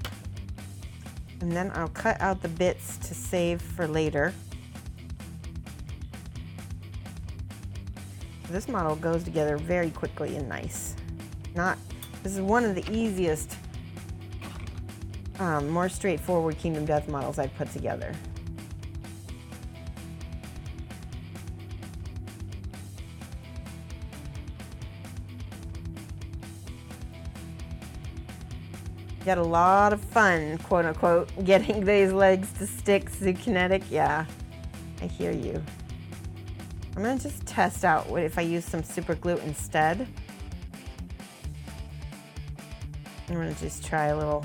And then I'll cut out the bits to save for later. This model goes together very quickly and nice. This is one of the easiest, more straightforward Kingdom Death models I've put together. Got a lot of fun, quote unquote, getting these legs to stick to kinetic. Yeah, I hear you. I'm gonna just test out what if I use some super glue instead. I'm gonna just try a little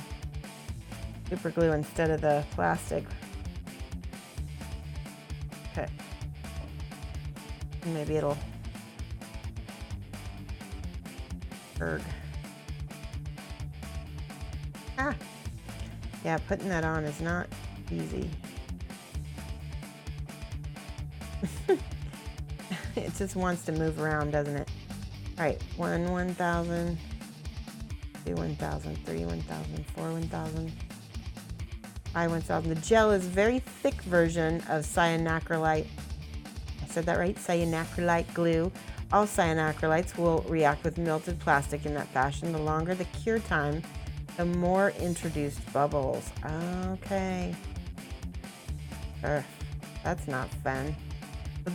super glue instead of the plastic. Okay. Maybe it'll erg. Ah! Yeah, putting that on is not easy. It just wants to move around, doesn't it? All right, 1,000, 2, 1,000, 3, 1,000, 4, 1,000, 5, 1,000. The gel is a very thick version of cyanacrylate. I said that right? Cyanacrylate glue. All cyanacrylates will react with melted plastic in that fashion. The longer the cure time, the more introduced bubbles. Okay. That's not fun. But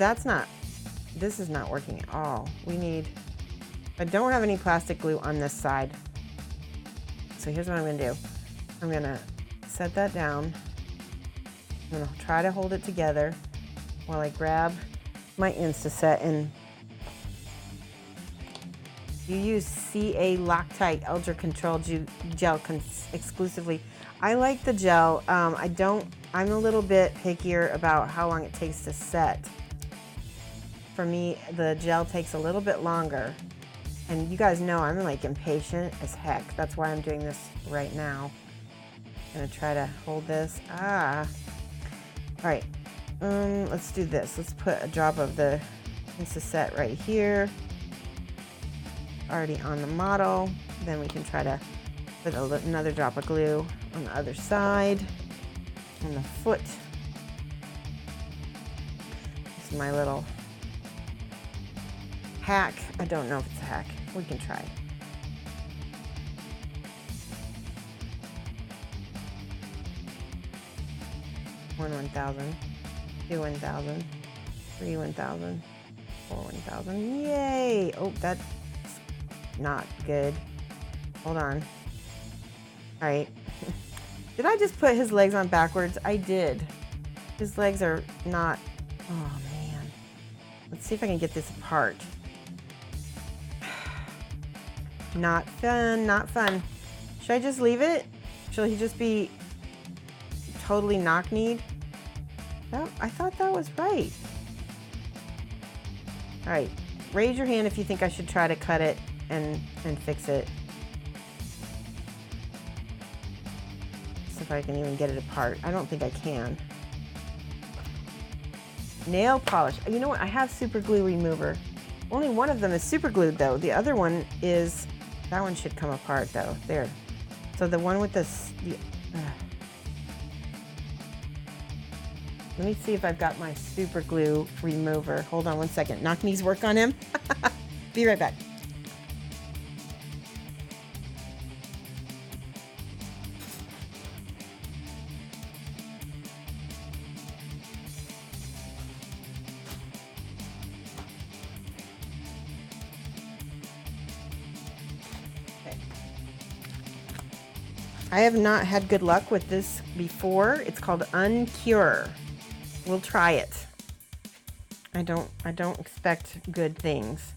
this is not working at all. I don't have any plastic glue on this side. So here's what I'm gonna do. I'm gonna set that down. I'm gonna try to hold it together while I grab my Instaset, and you use CA Loctite Ultra Control Gel exclusively. I like the gel. I'm a little bit pickier about how long it takes to set. For me, the gel takes a little bit longer. And you guys know I'm like impatient as heck. That's why I'm doing this right now. I'm gonna try to hold this. All right, let's do this. Let's put a drop of the Instaset right here. Already on the model. Then we can try to put another drop of glue on the other side, on the foot. This is my little hack. I don't know if it's a hack. We can try. One 1,000, 2 1,000, 3 1,000, 4 1,000. Yay! Oh, that's not good. Hold on. All right. Did I just put his legs on backwards? I did. His legs are not. Oh man. Let's see if I can get this apart. Not fun, not fun. Should I just leave it? Should he just be totally knock-kneed? No, I thought that was right. All right, raise your hand if you think I should try to cut it and fix it. See if I can even get it apart. I don't think I can. Nail polish. You know what? I have super glue remover. Only one of them is super glued though. The other one is, that one should come apart though. There. So the one with this, let me see if I've got my super glue remover. Hold on one second. Knock knees work on him. Be right back. I have not had good luck with this before. It's called Uncure. We'll try it. I don't expect good things.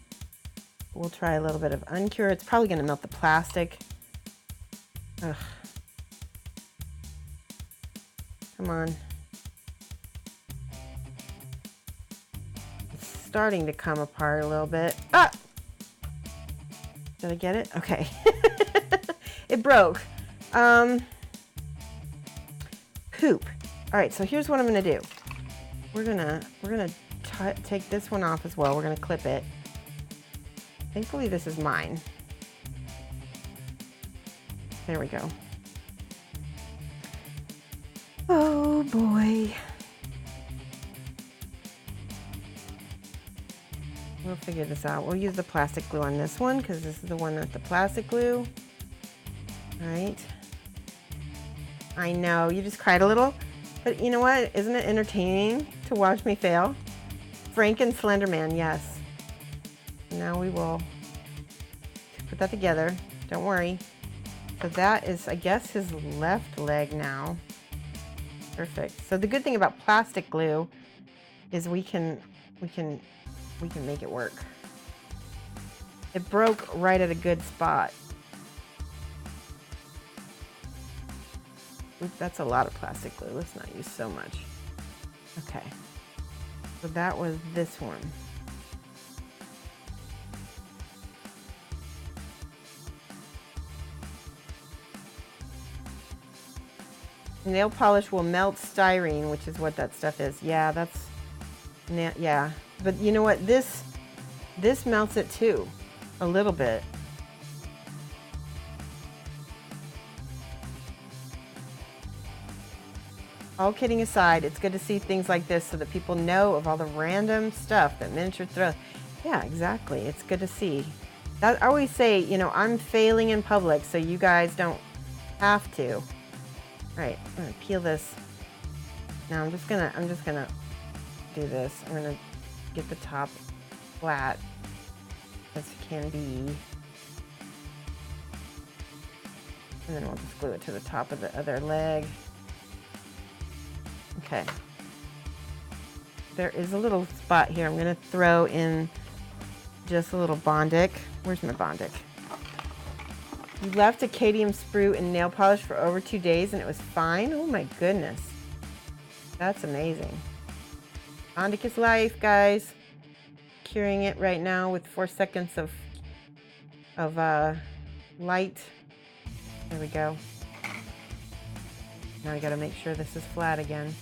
We'll try a little bit of Uncure. It's probably going to melt the plastic. Ugh. Come on. It's starting to come apart a little bit. Ah! Did I get it? Okay. It broke. Poop. All right, so here's what I'm gonna do. We're gonna take this one off as well. We're gonna clip it. Thankfully, this is mine. There we go. Oh boy. We'll figure this out. We'll use the plastic glue on this one because this is the one with the plastic glue. All right. I know, you just cried a little, but you know what? Isn't it entertaining to watch me fail? Frank and Slenderman, yes. Now we will put that together. Don't worry. So that is, I guess, his left leg now. Perfect. So the good thing about plastic glue is we can make it work. It broke right at a good spot. Oops, that's a lot of plastic glue. Let's not use so much. Okay. So that was this one. Nail polish will melt styrene, which is what that stuff is. Yeah, that's, yeah. But you know what? This melts it too, a little bit. All kidding aside, it's good to see things like this so that people know of all the random stuff that miniature throw. Yeah, exactly. It's good to see. That, I always say, you know, I'm failing in public, so you guys don't have to. All right, I'm gonna peel this. Now I'm just gonna do this. I'm gonna get the top flat as it can be. And then we'll just glue it to the top of the other leg. Okay. There is a little spot here. I'm going to throw in just a little Bondic. Where's my Bondic? You left a cadmium sprue in nail polish for over 2 days and it was fine? Oh my goodness. That's amazing. Bondic is life, guys. Curing it right now with 4 seconds of light. There we go. Now I got to make sure this is flat again.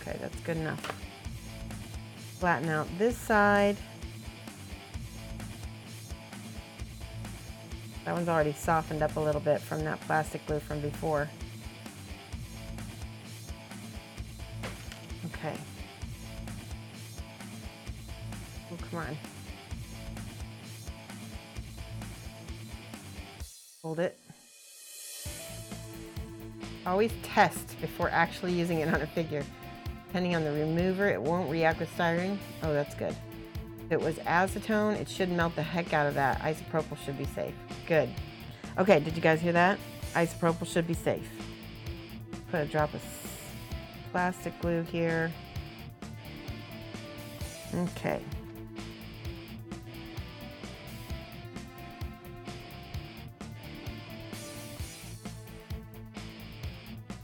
Okay, that's good enough. Flatten out this side. That one's already softened up a little bit from that plastic glue from before. Okay. Oh, come on. Hold it. Always test before actually using it on a figure. Depending on the remover, it won't react with styrene. Oh, that's good. If it was acetone, it should melt the heck out of that. Isopropyl should be safe. Good. Okay, did you guys hear that? Isopropyl should be safe. Put a drop of plastic glue here. Okay.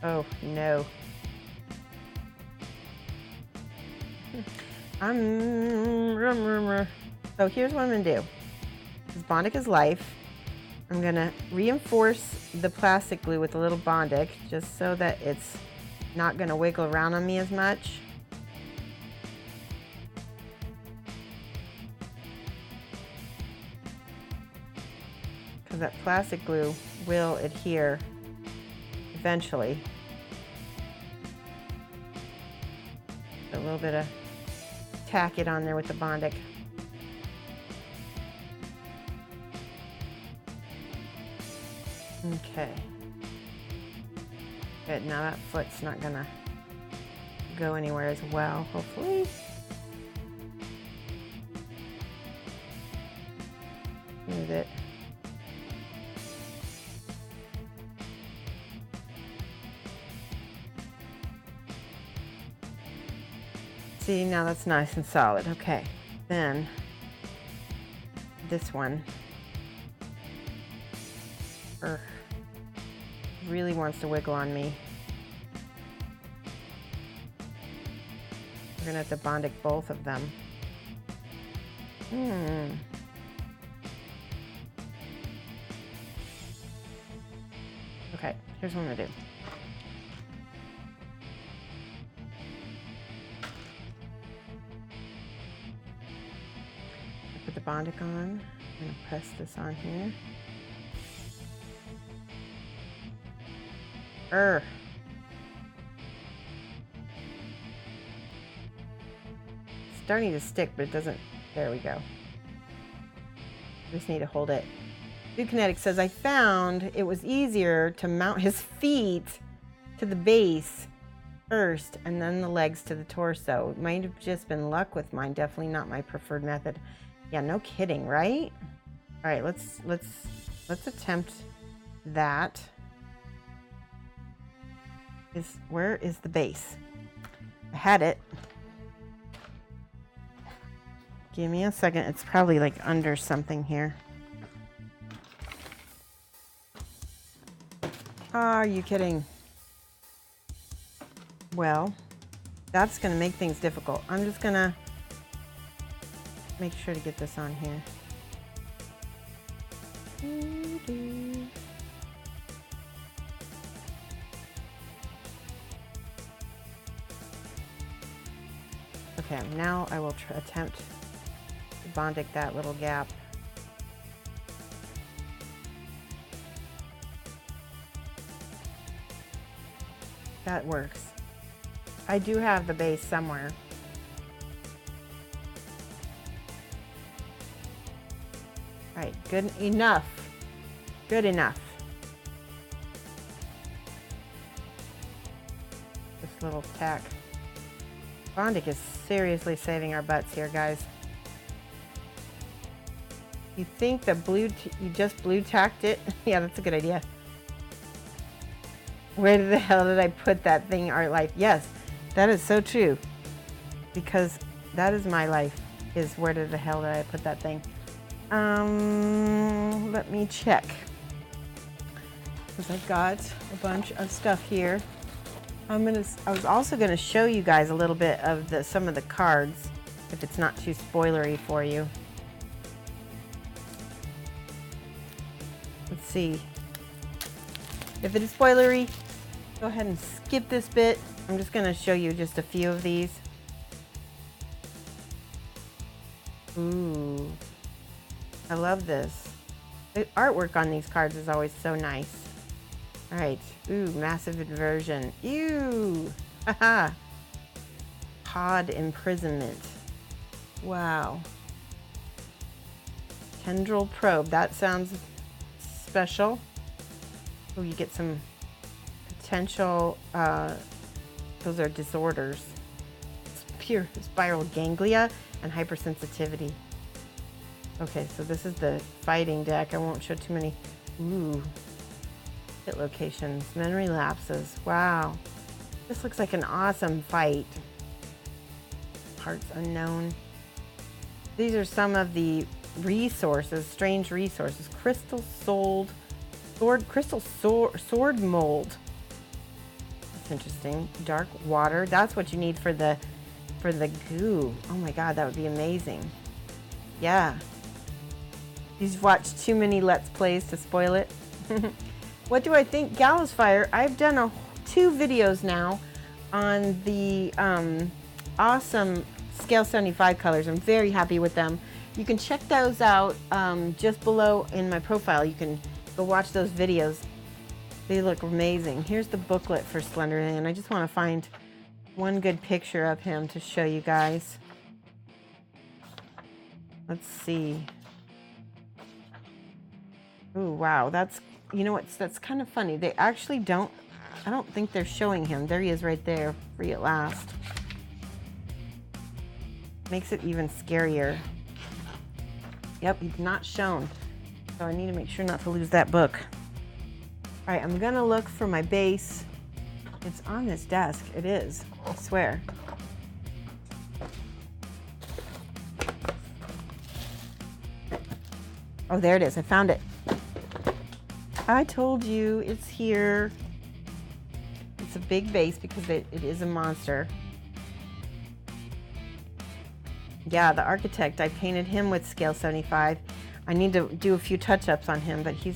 Oh, no. So here's what I'm going to do. This Bondic is life. I'm going to reinforce the plastic glue with a little Bondic just so that it's not going to wiggle around on me as much. Because that plastic glue will adhere eventually. A little bit of tack it on there with the Bondic. Okay. Good, now that foot's not gonna go anywhere as well, hopefully. Move it. See, now that's nice and solid. Okay, then this one really wants to wiggle on me. We're gonna have to Bondic both of them. Okay, here's what I'm gonna do. Put the Bondic on. I'm gonna press this on here. Starting to stick, but it doesn't. There we go. Just need to hold it. Dude Kinetic says, I found it was easier to mount his feet to the base first and then the legs to the torso. It might have just been luck with mine. Definitely not my preferred method. Yeah, no kidding, right? All right, let's attempt that. Where is the base? I had it. Give me a second. It's probably like under something here. Are you kidding? Well, that's going to make things difficult. I'm just going to make sure to get this on here. Okay, now I will attempt to Bondic that little gap. That works. I do have the base somewhere. All right, good enough. Good enough. This little tack. Bondic is seriously saving our butts here, guys. You think the you just blue tacked it? Yeah, that's a good idea. Where the hell did I put that thing, Art Life? Yes, that is so true. Because that is my life, is where the hell did I put that thing? Let me check. Because I've got a bunch of stuff here. I was also gonna show you guys a little bit of some of the cards, if it's not too spoilery for you. Let's see. If it is spoilery, go ahead and skip this bit. I'm just gonna show you just a few of these. Ooh, I love this. The artwork on these cards is always so nice. All right, ooh, massive inversion. Ew, haha. Pod imprisonment. Wow. Tendril probe, that sounds special. Oh, you get some potential, those are disorders. It's pure spiral ganglia and hypersensitivity. Okay, so this is the fighting deck. I won't show too many. Ooh. Hit locations, memory lapses. Wow. This looks like an awesome fight. Parts unknown. These are some of the resources, strange resources. Crystal sword mold. That's interesting. Dark water. That's what you need for the goo. Oh my god, that would be amazing. Yeah. You've watched too many Let's Plays to spoil it. What do I think? Gallows Fire. I've done 2 videos now on the awesome Scale 75 colors. I'm very happy with them. You can check those out just below in my profile. You can go watch those videos. They look amazing. Here's the booklet for Slenderman. I just want to find one good picture of him to show you guys. Let's see. Oh, wow. That's, you know what? That's kind of funny. They actually don't, I don't think they're showing him. There he is right there, free at last. Makes it even scarier. Yep, he's not shown. So I need to make sure not to lose that book. All right, I'm gonna look for my base. It's on this desk. It is, I swear. Oh, there it is. I found it. I told you it's here. It's a big base because it is a monster. Yeah, the architect, I painted him with Scale 75. I need to do a few touch-ups on him, but he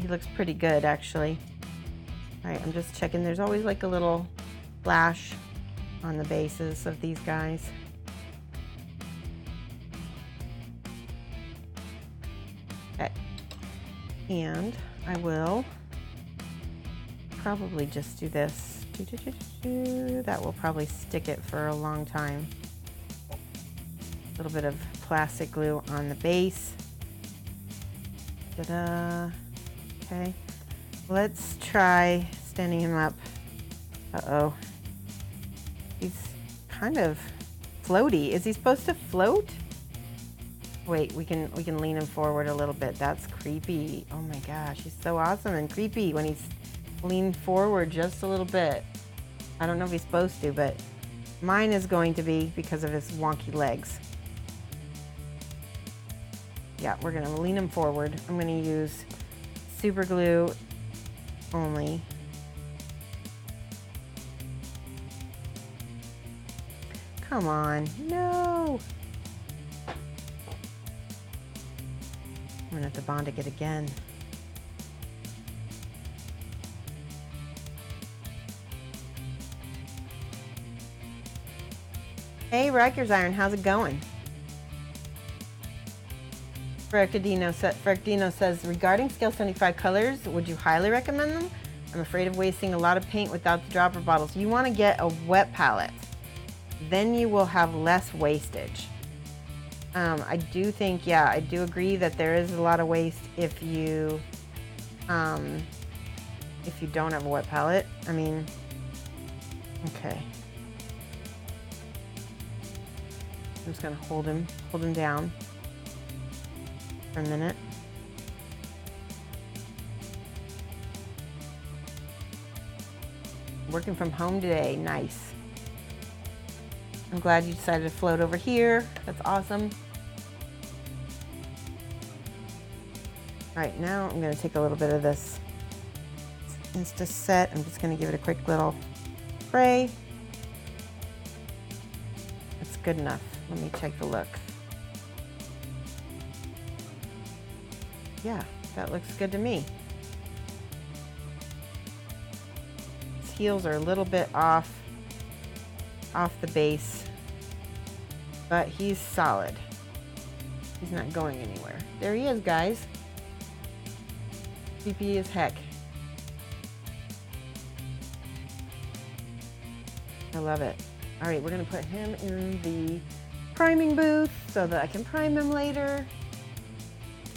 looks pretty good, actually. All right, I'm just checking. There's always like a little flash on the bases of these guys. Okay. And I will probably just do this. That will probably stick it for a long time. A little bit of plastic glue on the base. Ta-da. Okay. Let's try standing him up. Uh-oh. He's kind of floaty. Is he supposed to float? Wait, we can lean him forward a little bit. That's creepy. Oh my gosh, he's so awesome and creepy when he's leaned forward just a little bit. I don't know if he's supposed to, but mine is going to be because of his wonky legs. Yeah, we're gonna lean him forward. I'm gonna use super glue only. Come on, no! I'm gonna have to Bondic it again. Hey, Riker's Iron, how's it going? Frecadino says, regarding Scale 75 colors, would you highly recommend them? I'm afraid of wasting a lot of paint without the dropper bottles. You want to get a wet palette. Then you will have less wastage. I do think, yeah, I do agree that there is a lot of waste if you don't have a wet palette. I mean, okay. I'm just gonna hold him down for a minute. Working from home today, nice. I'm glad you decided to float over here. That's awesome. All right, now I'm gonna take a little bit of this Insta Set. I'm just gonna give it a quick little spray. That's good enough. Let me take a look. Yeah, that looks good to me. His heels are a little bit off the base, but he's solid. He's not going anywhere. There he is, guys. creepy as heck. I love it. All right, we're gonna put him in the priming booth so that I can prime him later.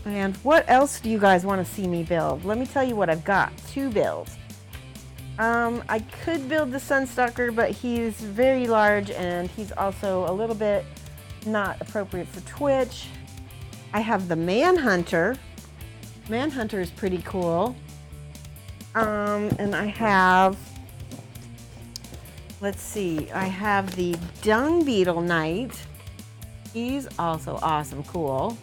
And what else do you guys want to see me build? Let me tell you what I've got. 2 builds. I could build the Sunstalker, but he's very large and he's also a little bit not appropriate for Twitch. I have the Manhunter. Manhunter is pretty cool. And I have, let's see, I have the Dung Beetle Knight. He's also awesome, cool.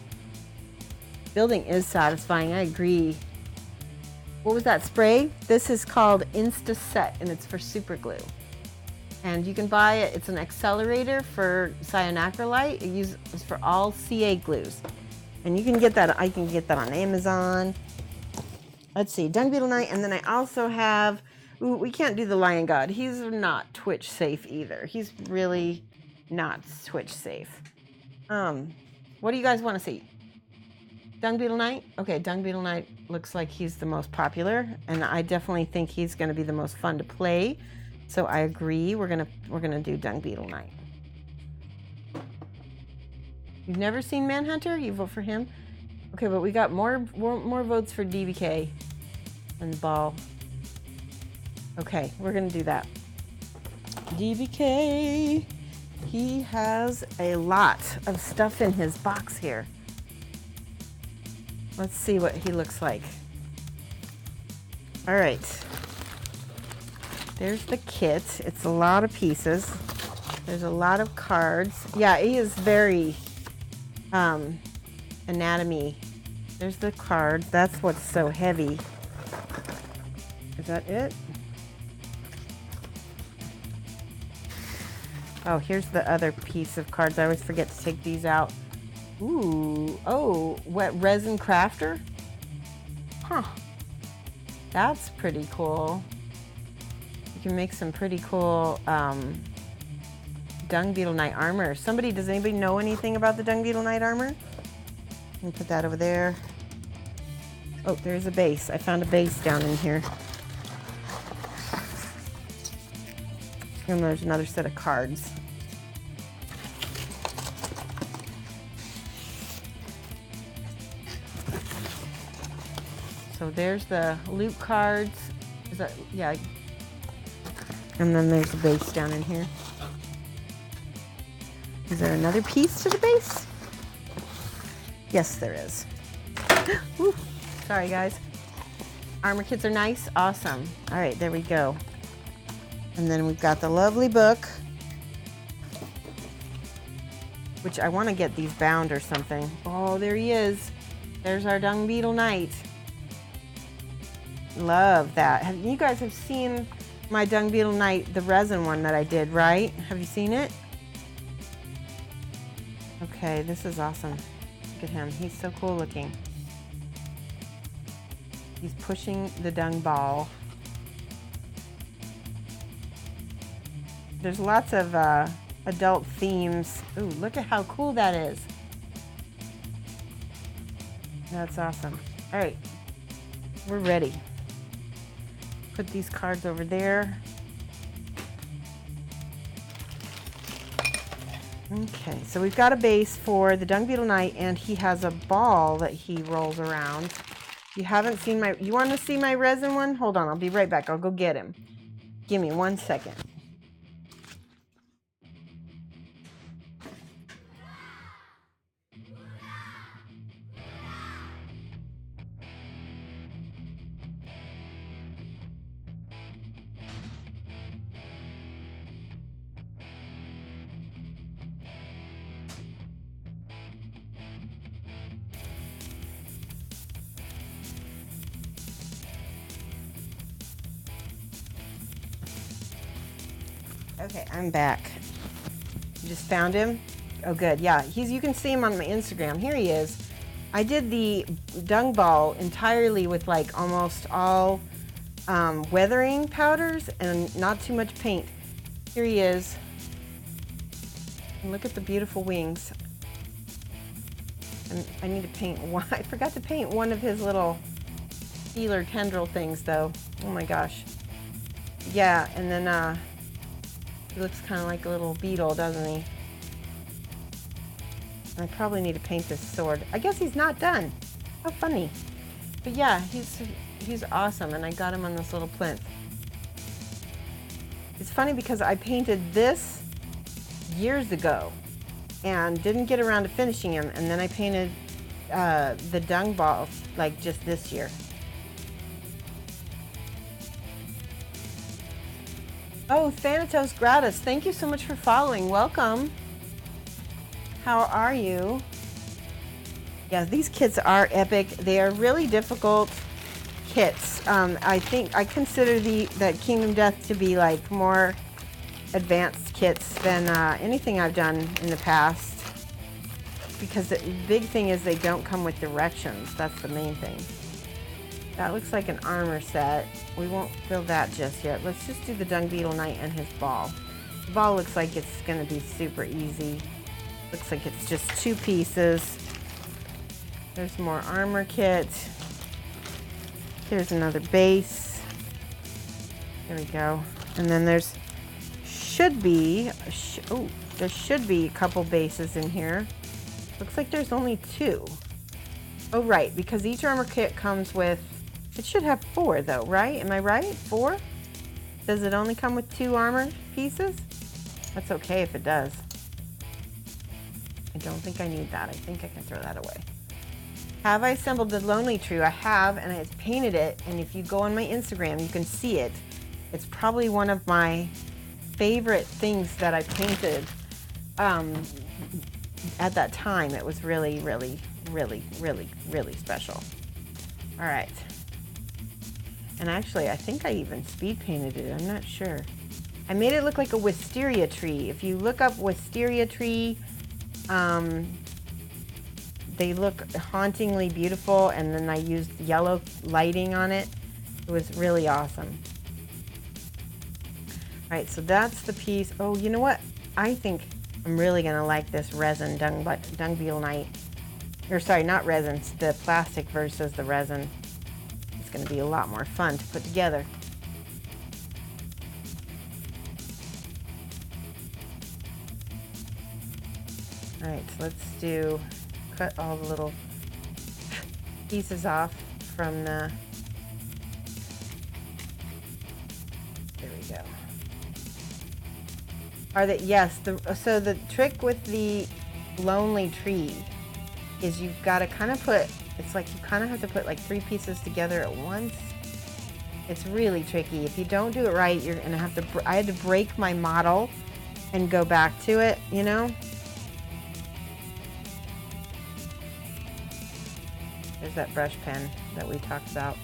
Building is satisfying, I agree. What was that spray? This is called Insta Set and it's for super glue. And you can buy it, it's an accelerator for cyanacrylite. It uses for all CA glues. And you can get that, I can get that on Amazon. Let's see, Dung Beetle Knight, and then I also have, ooh, we can't do the Lion God. He's not Twitch safe either. He's really not Twitch safe. What do you guys want to see? Dung Beetle Knight? Okay, Dung Beetle Knight looks like he's the most popular, and I definitely think he's going to be the most fun to play. So I agree. We're gonna do Dung Beetle Knight. You've never seen Manhunter? You vote for him? Okay, but we got more votes for DBK and Ball. Okay, we're gonna do that. DBK. He has a lot of stuff in his box here. Let's see what he looks like. All right. There's the kit. It's a lot of pieces. There's a lot of cards. Yeah, he is very anatomy. There's the cards. That's what's so heavy. Is that it? Oh, here's the other piece of cards. I always forget to take these out. Ooh, oh, wet resin crafter? Huh. That's pretty cool. You can make some pretty cool Dung Beetle Knight armor. Does anybody know anything about the Dung Beetle Knight armor? Let me put that over there. Oh, there's a base. I found a base down in here. And there's another set of cards. So there's the loot cards. Is that, yeah. And then there's the base down in here. Is there another piece to the base? Yes, there is. Woo. Sorry, guys. Armor kits are nice. Awesome. All right, there we go. And then we've got the lovely book, which I want to get these bound or something. Oh, there he is. There's our Dung Beetle Knight. Love that. You guys have seen my Dung Beetle Knight, the resin one that I did, right? Have you seen it? Okay, this is awesome. Look at him. He's so cool looking. He's pushing the dung ball. There's lots of adult themes. Ooh, look at how cool that is. That's awesome. All right, we're ready. Put these cards over there. Okay, so we've got a base for the Dung Beetle Knight, and he has a ball that he rolls around. You haven't seen my, you want to see my resin one? Hold on, I'll be right back. I'll go get him. Give me 1 second. Okay, I'm back. You just found him? Oh, good. Yeah, you can see him on my Instagram. Here he is. I did the dung ball entirely with like almost all weathering powders and not too much paint. Here he is. And look at the beautiful wings. And I need to paint one. I forgot to paint one of his little feeler tendril things though. Oh my gosh. Yeah, and then he looks kind of like a little beetle, doesn't he? I probably need to paint this sword. I guess he's not done. How funny. But yeah, he's awesome, and I got him on this little plinth. It's funny because I painted this years ago and didn't get around to finishing him, and then I painted the dung balls like just this year. Oh, Thanatos Gratis, thank you so much for following. Welcome. How are you? Yeah, these kits are epic. They are really difficult kits. I think I consider that Kingdom Death to be like more advanced kits than anything I've done in the past. Because the big thing is they don't come with directions. That's the main thing. That looks like an armor set. We won't build that just yet. Let's just do the Dung Beetle Knight and his ball. The ball looks like it's going to be super easy. Looks like it's just 2 pieces. There's more armor kit. Here's another base. There we go. And then there's should be a couple bases in here. Looks like there's only 2. Oh, right, because each armor kit comes with, it should have 4 though, right? Am I right? 4? Does it only come with 2 armor pieces? That's okay if it does. I don't think I need that. I think I can throw that away. Have I assembled the Lonely Tree? I have, and I painted it, and if you go on my Instagram, you can see it. It's probably one of my favorite things that I painted at that time. It was really, really, really, really, really special. All right. And actually, I think I even speed painted it. I'm not sure. I made it look like a wisteria tree. If you look up wisteria tree, they look hauntingly beautiful, and then I used yellow lighting on it. It was really awesome. All right, so that's the piece. Oh, you know what? I think I'm really gonna like this resin Dung Beetle Knight. Or sorry, not resin, it's the plastic versus the resin. It's gonna be a lot more fun to put together. All right, so let's cut all the little pieces off from the, there we go. Yes, so the trick with the Lonely Tree is you've got to kind of put, it's like you kind of have to put like 3 pieces together at once. It's really tricky. If you don't do it right, you're gonna have to, I had to break my model and go back to it, you know? There's that brush pen that we talked about.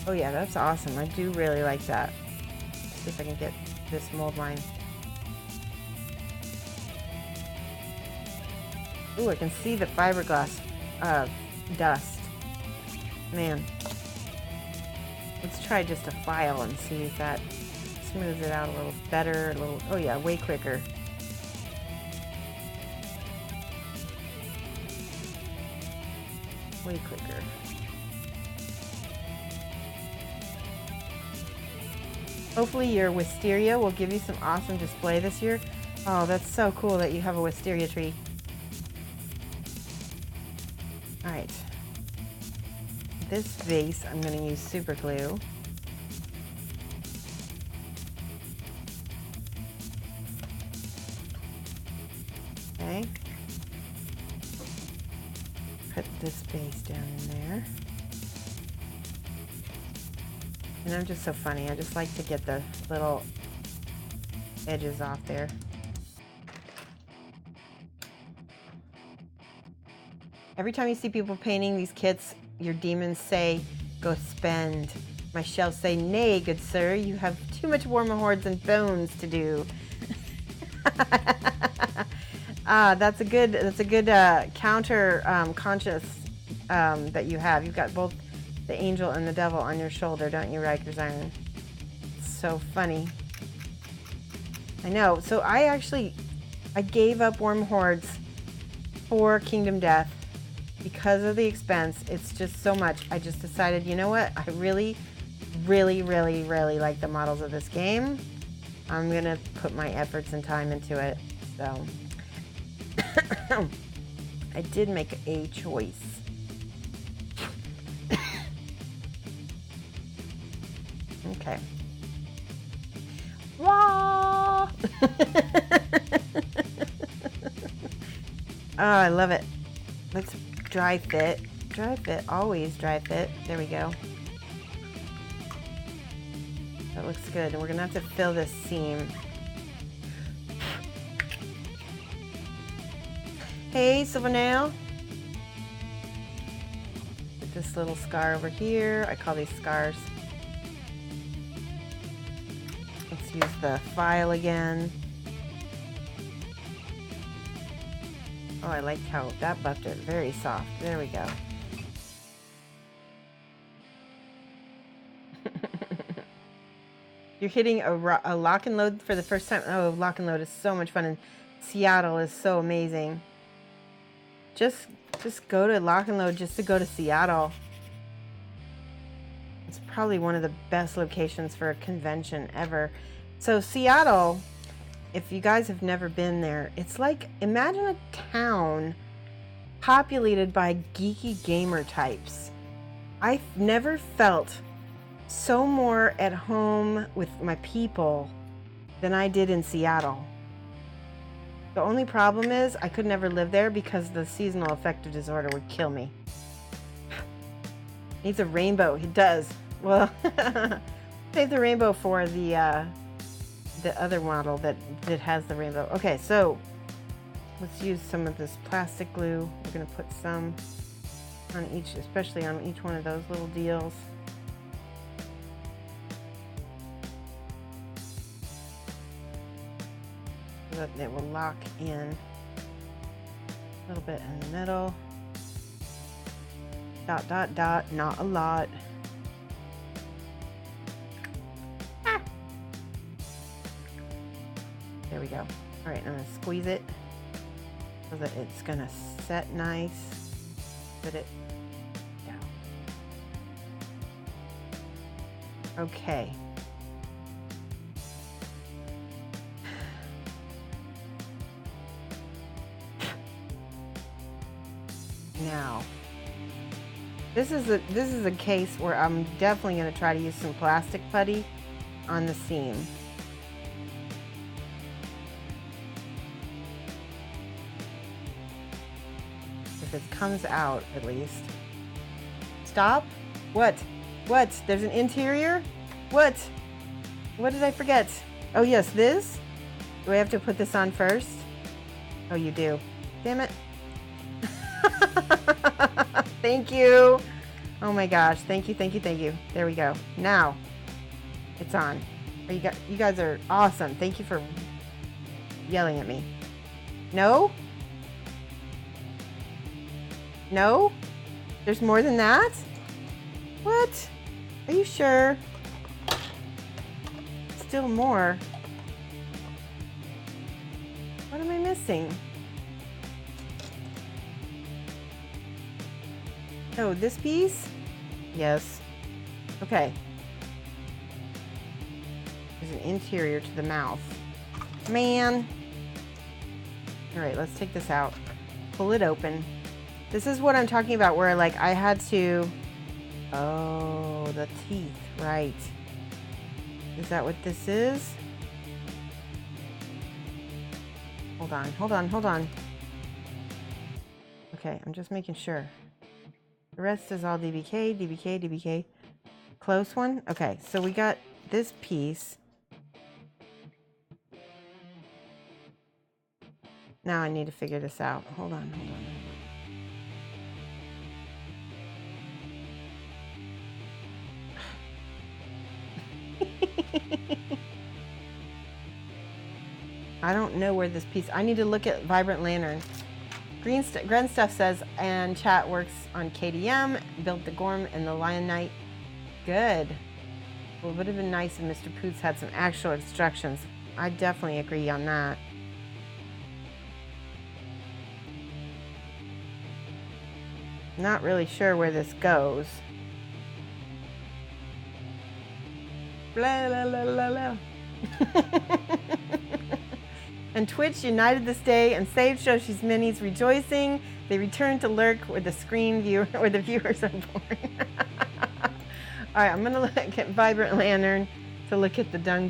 Oh yeah, that's awesome. I do really like that. Let's see if I can get this mold line. Ooh, I can see the fiberglass dust. Man. Let's try just a file and see if that smooths it out a little better, oh yeah, way quicker. Way quicker. Hopefully your wisteria will give you some awesome display this year. Oh, that's so cool that you have a wisteria tree. All right. This vase, I'm going to use super glue. Okay. Put this base down in there. And I'm just so funny. I just like to get the little edges off there. Every time you see people painting these kits, your demons say, go spend. My shelves say, nay, good sir, you have too much Wormahordes and bones to do. That's a good counter conscious that you have. You've got both the angel and the devil on your shoulder, don't you, Riker's Iron? It's so funny. I know. So I gave up Wormahordes for Kingdom Death because of the expense. It's just so much. I just decided, you know what? I really, really, really, really like the models of this game. I'm gonna put my efforts and time into it. So I did make a choice. Okay. Wah! Oh, I love it. Let's dry fit. Dry fit, always dry fit. There we go. That looks good. And we're gonna have to fill this seam. Hey, Silvernail. Get this little scar over here. I call these scars. Let's use the file again. Oh, I like how that buffed it. Very soft. There we go. You're hitting a lock and load for the first time. Oh, lock and load is so much fun, and Seattle is so amazing. Just go to lock and load just to go to Seattle. It's probably one of the best locations for a convention ever. So Seattle, if you guys have never been there, it's like, imagine a town populated by geeky gamer types. I've never felt so more at home with my people than I did in Seattle. The only problem is I could never live there because the seasonal affective disorder would kill me. Needs a rainbow. He does. Well, save the rainbow for the other model that has the rainbow. Okay, so let's use some of this plastic glue. We're going to put some on each, especially on each one of those little deals. So that it will lock in a little bit in the middle. Dot, dot, dot, not a lot. Ah. There we go. All right, I'm gonna squeeze it so that it's gonna set nice. Put it down. Okay. Now, this is a case where I'm definitely going to try to use some plastic putty on the seam. If it comes out, at least. Stop? What? What? There's an interior? What? What did I forget? Oh yes, this? Do I have to put this on first? Oh, you do. Damn it. Thank you. Oh my gosh. Thank you, thank you, thank you. There we go. Now it's on. You guys are awesome. Thank you for yelling at me. No? No? There's more than that? What? Are you sure? still more. What am I missing? Oh, this piece? Yes. Okay. There's an interior to the mouth. Man. All right, let's take this out. Pull it open. This is what I'm talking about where like I had to... Oh, the teeth, right. Is that what this is? Hold on, hold on, hold on. Okay, I'm just making sure. The rest is all DBK, DBK, DBK. Close one? Okay, so we got this piece. Now I need to figure this out. Hold on, hold on. I don't know where this piece... I need to look at Vibrant Lantern. Gren Stuff says, and chat works on KDM, built the Gorm and the Lion Knight. Good. Well, it would have been nice if Mr. Poots had some actual instructions. I definitely agree on that. Not really sure where this goes. Blah, blah, blah, blah, blah. And Twitch united this day and saved Shoshie's minis, rejoicing. They returned to lurk where the screen viewer, where the viewers are born. All right, I'm gonna look at Vibrant Lantern to look at the Dung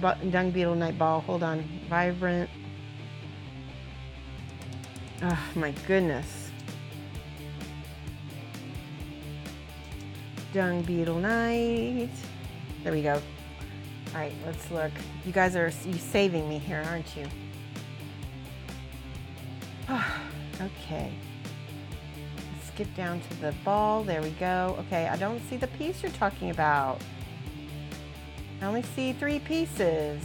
Beetle Night Ball. Hold on, Vibrant. Oh my goodness. Dung Beetle Night. There we go. All right, let's look. You guys are saving me here, aren't you? Okay. Let's skip down to the ball. There we go. Okay, I don't see the piece you're talking about. I only see 3 pieces.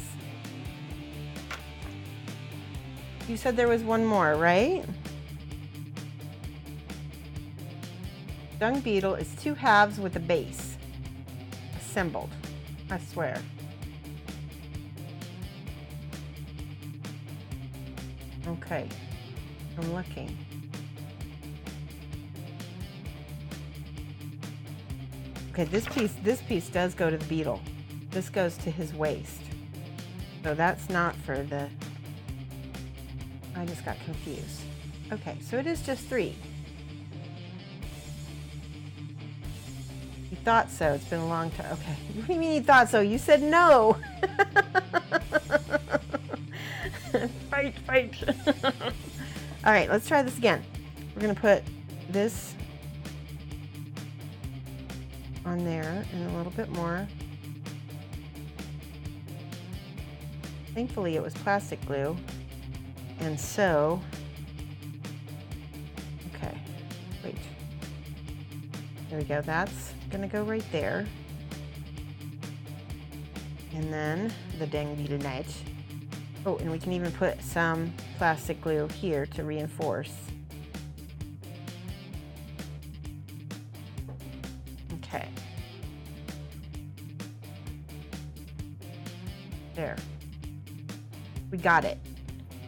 You said there was one more, right? Dung Beetle is 2 halves with a base. Assembled. I swear. Okay. I'm looking. Okay, this piece does go to the Beetle. This goes to his waist. So that's not for the... I just got confused. Okay, so it is just 3. You thought so. It's been a long time. Okay. What do you mean you thought so? You said no. Fight, fight. All right, let's try this again. We're going to put this on there and a little bit more. Thankfully, it was plastic glue. And so, okay, wait. There we go. That's going to go right there. And then the Dung Beetle Night. Oh, and we can even put some plastic glue here to reinforce. Okay. There. We got it.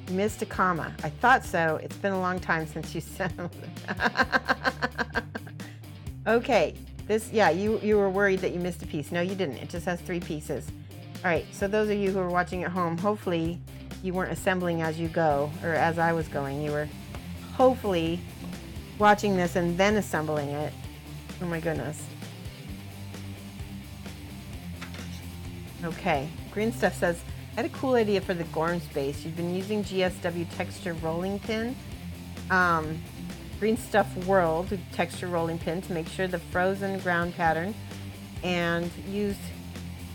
You missed a comma. I thought so. It's been a long time since you said it. Okay. This, yeah, you were worried that you missed a piece. No, you didn't. It just has 3 pieces. All right, so those of you who are watching at home, hopefully you weren't assembling as you go, or as I was going. You were hopefully watching this and then assembling it. Oh my goodness. Okay, Green Stuff says, I had a cool idea for the Gorm space. You've been using GSW texture rolling pin. Green Stuff World texture rolling pin to make sure the frozen ground pattern, and used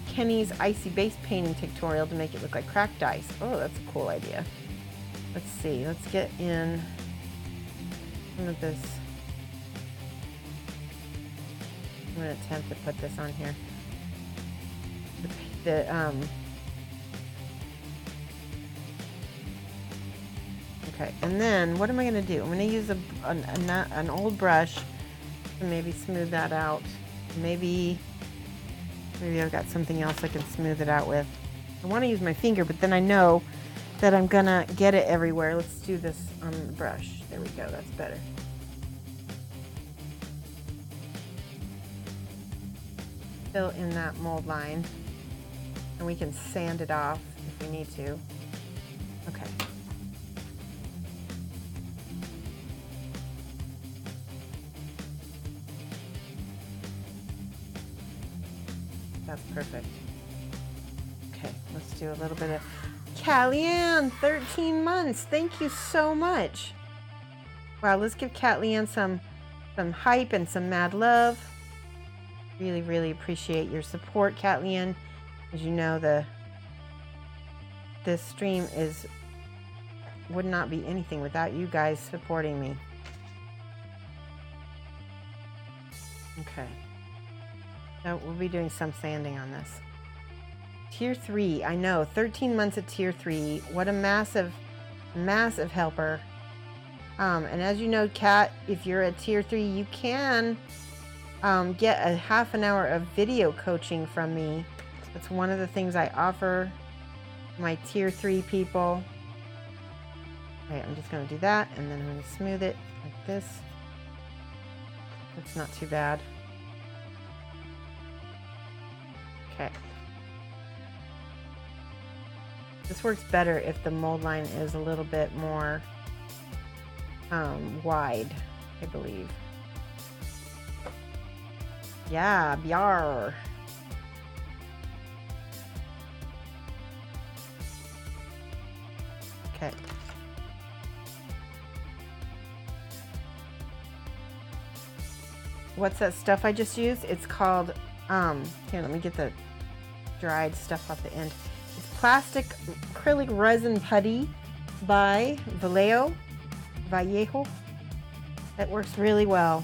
Kenny's icy base painting tutorial to make it look like cracked ice. Oh, that's a cool idea. Let's see. Let's get in some of this. I'm going to attempt to put this on here. Okay, and then what am I going to do? I'm going to use an old brush to maybe smooth that out. Maybe I've got something else I can smooth it out with. I want to use my finger, but then I know that I'm gonna get it everywhere. Let's do this on the brush. There we go, that's better. Fill in that mold line, and we can sand it off if we need to. Okay. That's perfect. Okay, let's do a little bit of Cat-Leanne, 13 months. Thank you so much. Wow, let's give Cat-Leanne some hype and some mad love. Really, really appreciate your support, Cat-Leanne. As you know, this stream would not be anything without you guys supporting me. Okay. So we'll be doing some sanding on this. Tier 3, I know, 13 months at Tier 3. What a massive, massive helper. And as you know, Kat, if you're at Tier 3, you can get a half an hour of video coaching from me. That's one of the things I offer my Tier 3 people. Okay, I'm just going to do that, and then I'm going to smooth it like this. That's not too bad. Okay. This works better if the mold line is a little bit more wide, I believe. Yeah, byar. Okay. What's that stuff I just used? It's called, here, let me get the dried stuff off the end. It's plastic acrylic resin putty by Vallejo. That works really well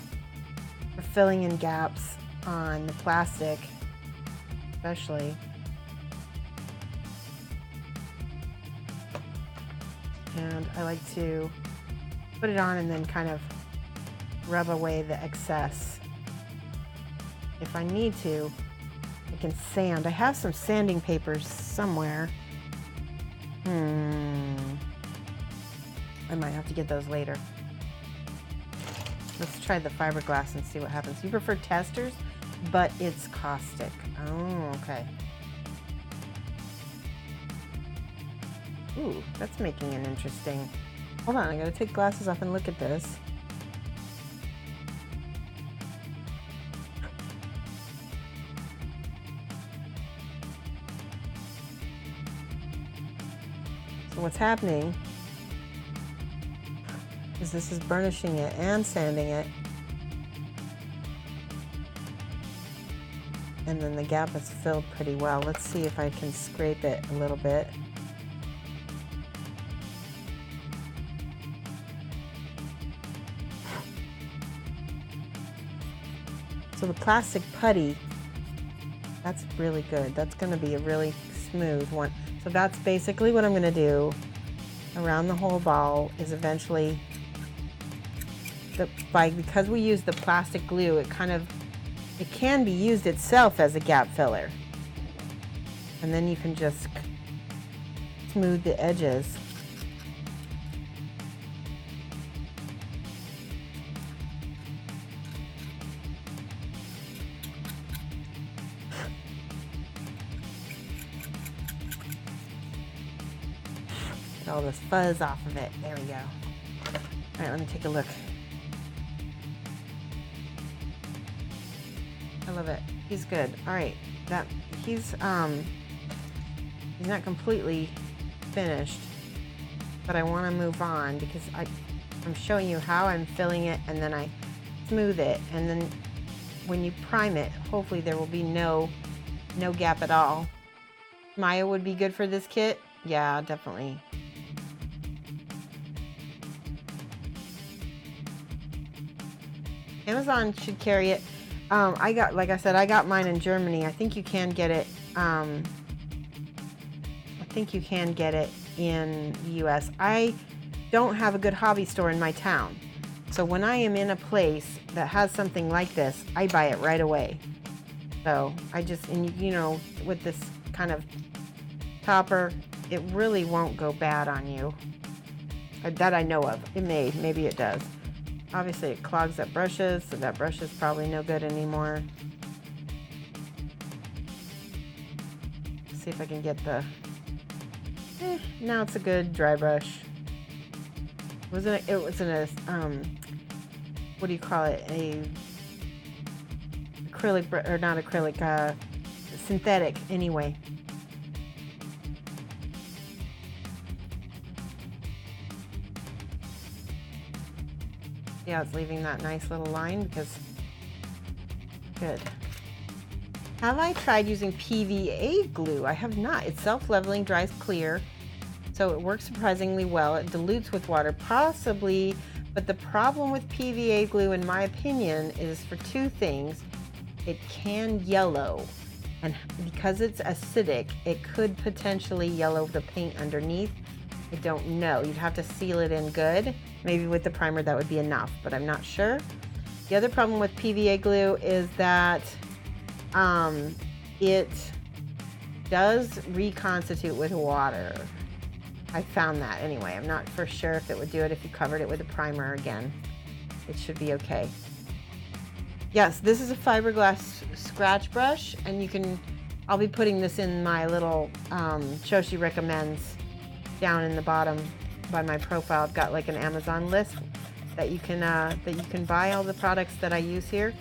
for filling in gaps on the plastic, especially. And I like to put it on and then kind of rub away the excess. If I need to, I can sand. I have some sanding papers somewhere. I might have to get those later. Let's try the fiberglass and see what happens. You prefer testers, but it's caustic. Oh, okay. Ooh, that's making an interesting... Hold on, I gotta take glasses off and look at this. So what's happening is this is burnishing it and sanding it. And then the gap is filled pretty well. Let's see if I can scrape it a little bit. So the plastic putty, that's really good. That's going to be a really smooth one. So that's basically what I'm going to do around the whole ball is eventually, because we use the plastic glue, it can be used itself as a gap filler. And then you can just smooth the edges. Get all this fuzz off of it. There we go. All right, let me take a look. I love it. He's good. All right, he's not completely finished, but I want to move on because I'm showing you how I'm filling it, and then I smooth it, and then when you prime it, hopefully there will be no gap at all. Maya would be good for this kit. Yeah, definitely. Amazon should carry it. Like I said, I got mine in Germany. I think you can get it. I think you can get it in the U.S. I don't have a good hobby store in my town. So when I am in a place that has something like this, I buy it right away. So I just, and you know, with this kind of topper, it really won't go bad on you. That I know of. It may. Maybe it does. Obviously, it clogs up brushes, so that brush is probably no good anymore. See if I can get the... now it's a good dry brush. It was in a what do you call it? A acrylic, or not acrylic, synthetic anyway. Yeah, it's leaving that nice little line because, good. Have I tried using PVA glue? I have not. It's self-leveling, dries clear, so it works surprisingly well. It dilutes with water, possibly, but the problem with PVA glue, in my opinion, is for two things. It can yellow, and because it's acidic, it could potentially yellow the paint underneath. I don't know. You'd have to seal it in good. Maybe with the primer that would be enough, but I'm not sure. The other problem with PVA glue is that it does reconstitute with water. I found that anyway. I'm not for sure if it would do it if you covered it with a primer again. It should be okay. Yes, this is a fiberglass scratch brush, and you can, I'll be putting this in my little Shoshie recommends down in the bottom by my profile. I've got like an Amazon list that you can buy all the products that I use here.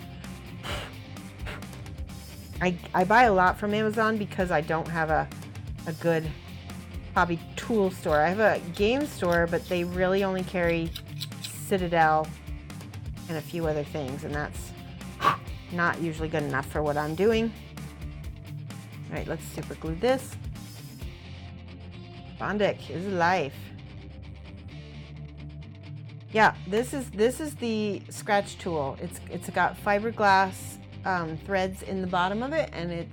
I buy a lot from Amazon because I don't have a good hobby tool store. I have a game store, but they really only carry Citadel and a few other things, and that's not usually good enough for what I'm doing. All right, let's super glue this. Bondic is life. Yeah, this is the scratch tool. It's got fiberglass threads in the bottom of it, and it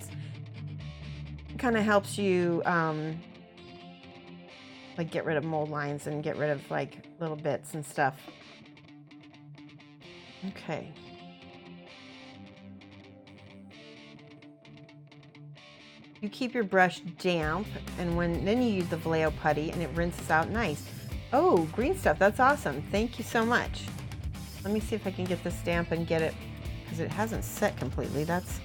kind of helps you like get rid of mold lines and get rid of like little bits and stuff. Okay. You keep your brush damp, and then you use the Vallejo putty, and it rinses out nice. Oh, green stuff, that's awesome. Thank you so much. Let me see if I can get this damp and get it, because it hasn't set completely. That's,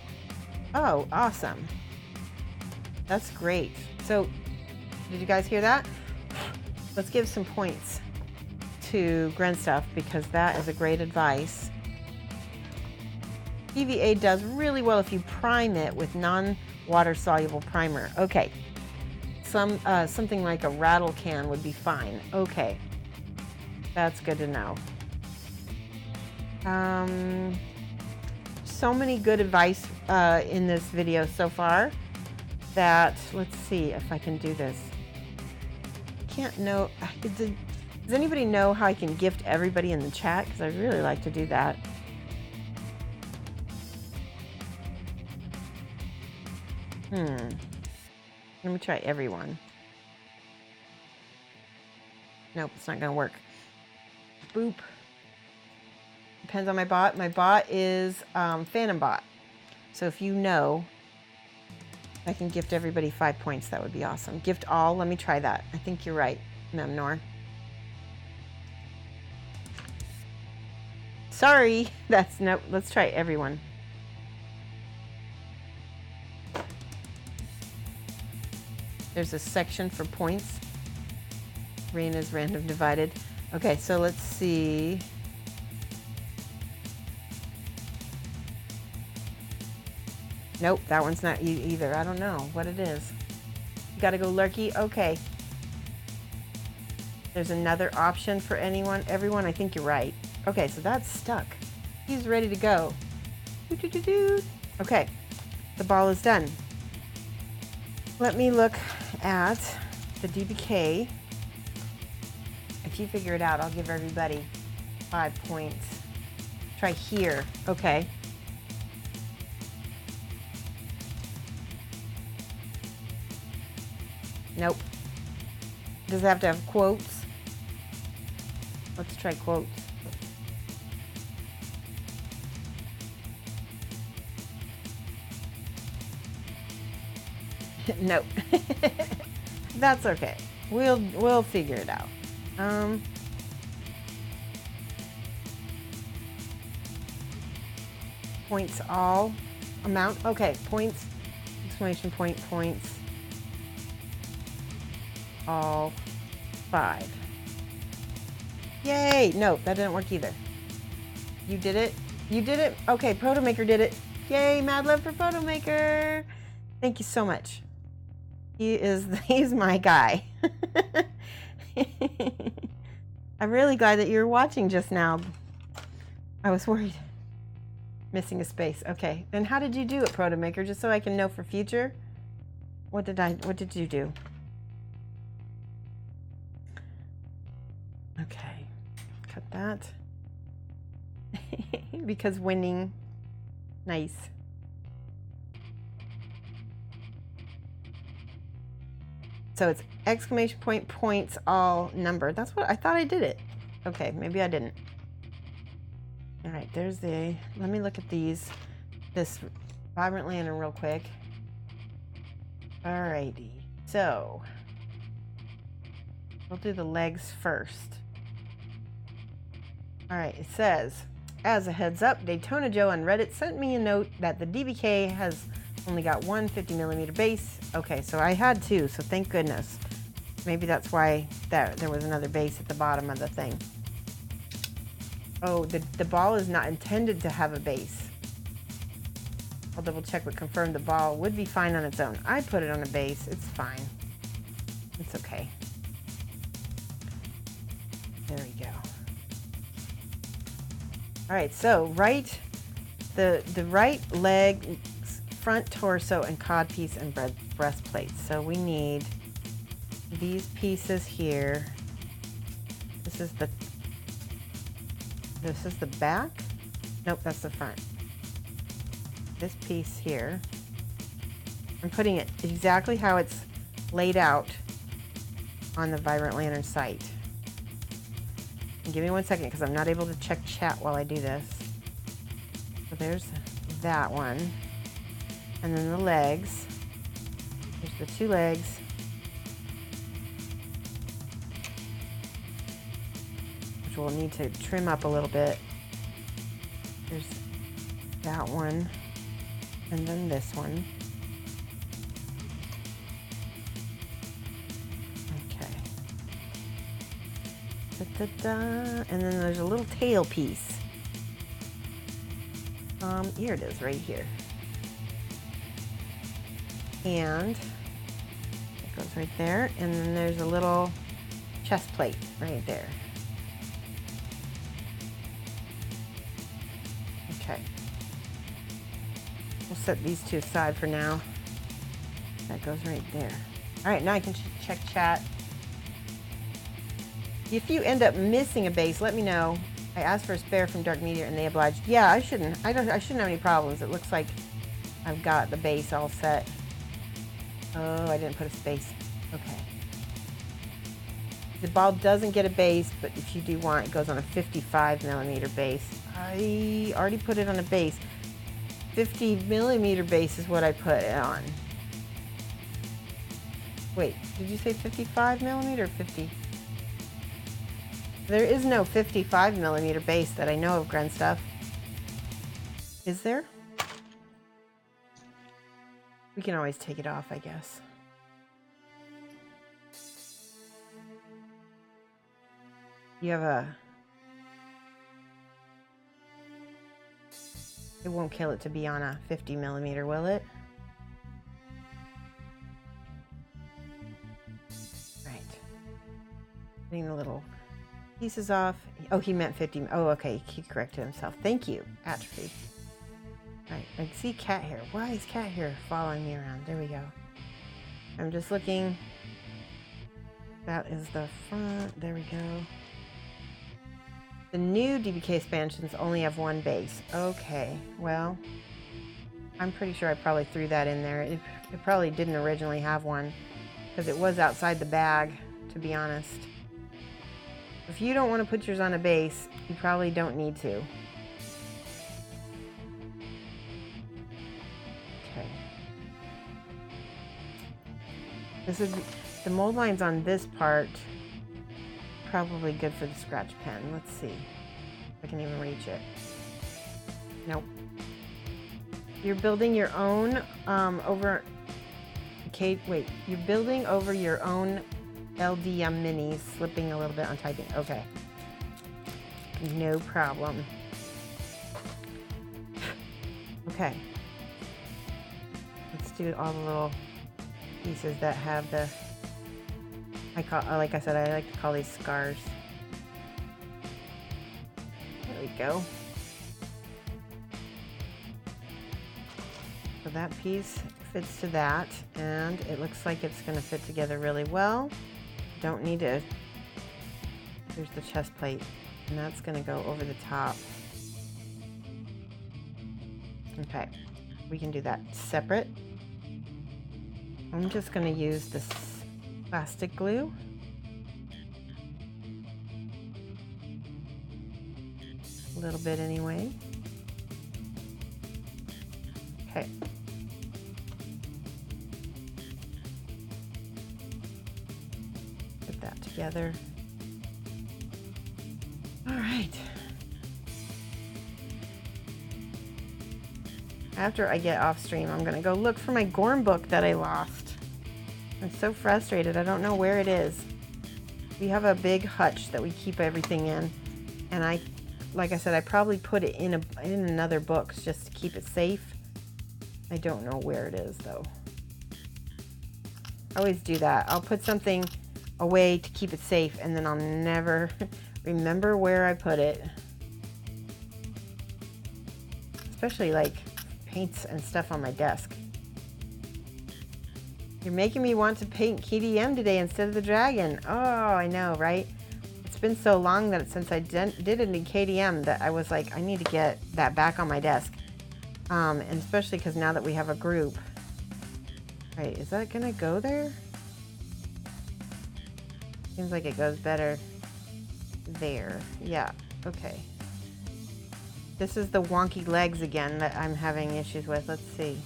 oh, awesome. That's great. So, did you guys hear that? Let's give some points to Gren Stuff, because that is a great advice. PVA does really well if you prime it with non-water soluble primer. Okay. Something like a rattle can would be fine. Okay, that's good to know. So many good advice in this video so far that, let's see if I can do this. Can't know, does anybody know how I can gift everybody in the chat? Because I really like to do that. Let me try everyone. Nope, it's not gonna work. Boop. Depends on my bot. My bot is Phantom Bot. So if you know, I can gift everybody 5 points. That would be awesome. Gift all. Let me try that. I think you're right, Memnor. Sorry, that's no. Let's try everyone. There's a section for points. Rain is random divided. Okay, so let's see. Nope, that one's not you either. I don't know what it is. You gotta go lurky. Okay. There's another option for everyone. I think you're right. Okay, so that's stuck. He's ready to go. Okay, the ball is done. Let me look at the DBK. If you figure it out, I'll give everybody 5 points. Try here. Okay. Nope. Does it have to have quotes? Let's try quotes. Nope. That's okay. We'll figure it out. Points all amount. Okay, points, exclamation point, points, all 5. Yay! No, that didn't work either. You did it? You did it? Okay, Protomaker did it. Yay, mad love for Protomaker. Thank you so much. He's my guy. I'm really glad that you were watching just now. I was worried. Missing a space. Okay, then how did you do it, Protomaker? Just so I can know for future. What did you do? Okay, cut that. Because winning. Nice. So it's exclamation point, points, all, number. That's what I thought I did it. Okay, maybe I didn't. All right, there's the, let me look at this Vibrant Lantern real quick. All righty, so we'll do the legs first. All right, it says, as a heads up, Daytona Joe on Reddit sent me a note that the DBK has only got one 50mm base. Okay, so I had 2, so thank goodness. Maybe that's why there was another base at the bottom of the thing. Oh, the ball is not intended to have a base. I'll double check but confirm the ball would be fine on its own. I put it on a base. It's fine. It's okay. There we go. All right, so the right leg, front torso, and codpiece and breastplate. So we need these pieces here. This is the back. Nope, that's the front. This piece here. I'm putting it exactly how it's laid out on the Vibrant Lantern site. And give me 1 second because I'm not able to check chat while I do this. So there's that one. And then the legs. There's the 2 legs. Which we'll need to trim up a little bit. There's that one. And then this one. And then there's a little tail piece. Here it is, right here. And it goes right there. And then there's a little chest plate right there. Okay. We'll set these 2 aside for now. That goes right there. All right, now I can check chat. If you end up missing a base, let me know. I asked for a spare from Dark Meteor and they obliged. Yeah, I shouldn't have any problems. It looks like I've got the base all set. Oh, I didn't put a space. Okay. The ball doesn't get a base, but if you do want, it goes on a 55mm base. I already put it on a base. 50mm base is what I put it on. Wait, did you say 55mm or 50? There is no 55mm base that I know of, Gren Stuff. Is there? We can always take it off, I guess. You have a... It won't kill it to be on a 50mm, will it? Right. Putting the little pieces off. Oh, he meant 50. Oh, okay. He corrected himself. Thank you, Atrophy. Right. I see cat hair. Why is cat hair following me around? There we go. I'm just looking. That is the front. There we go. The new DBK expansions only have 1 base. Okay. Well, I'm pretty sure I probably threw that in there. It probably didn't originally have one because it was outside the bag, to be honest. If you don't want to put yours on a base, you probably don't need to. the mold lines on this part, probably good for the scratch pen. Let's see if I can even reach it. Nope. You're building your own you're building over your own LDM minis, slipping a little bit on typing. Okay. No problem. Okay. Let's do all the little pieces that have the, like I said, I like to call these scars. There we go. So that piece fits to that, and it looks like it's going to fit together really well. Don't need to, here's the chest plate, and that's going to go over the top. Okay, we can do that separate. I'm just going to use this plastic glue. A little bit anyway. Okay. Put that together. All right. After I get off stream, I'm gonna go look for my Gorm book that I lost. I'm so frustrated. I don't know where it is. We have a big hutch that we keep everything in, and like I said, I probably put it in another book just to keep it safe. I don't know where it is though. I always do that. I'll put something away to keep it safe, and then I'll never remember where I put it. Especially like paints and stuff on my desk. You're making me want to paint KDM today instead of the dragon. Oh, I know, right? It's been so long that since I did it in KDM that I was like, I need to get that back on my desk. And especially because now that we have a group. Right, is that gonna go there? Seems like it goes better there. Yeah, okay. This is the wonky legs again that I'm having issues with. Let's see.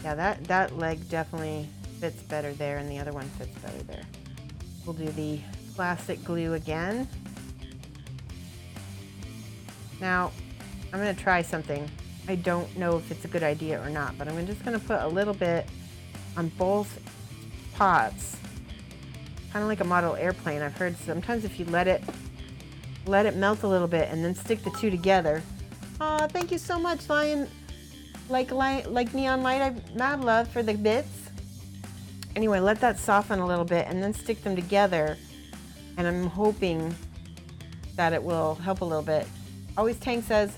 Yeah, that leg definitely fits better there, and the other one fits better there. We'll do the plastic glue again. Now, I'm going to try something. I don't know if it's a good idea or not, but I'm just going to put a little bit on both pots. Kind of like a model airplane. I've heard sometimes if you let it melt a little bit and then stick the two together. Aw, thank you so much, Lion. Like Neon Light, I mad love for the bits. Anyway, let that soften a little bit and then stick them together. And I'm hoping that it will help a little bit. Always Tank says,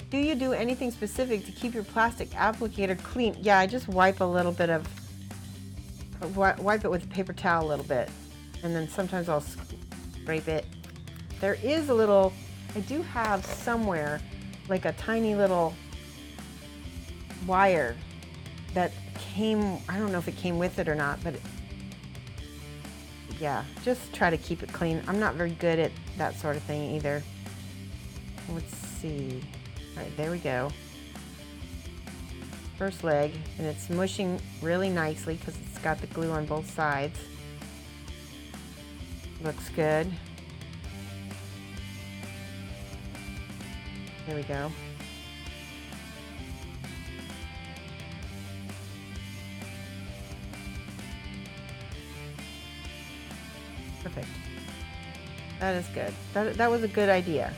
do you do anything specific to keep your plastic applicator clean? Yeah, I just wipe a little bit of, wipe it with a paper towel a little bit. And then sometimes I'll scrape it. There is a little, I do have somewhere like a tiny little wire that came, I don't know if it came with it or not, but yeah, just try to keep it clean. I'm not very good at that sort of thing either. Let's see. All right, there we go. First leg, and it's mushing really nicely because it's got the glue on both sides. Looks good. There we go. Perfect. That is good. That was a good idea.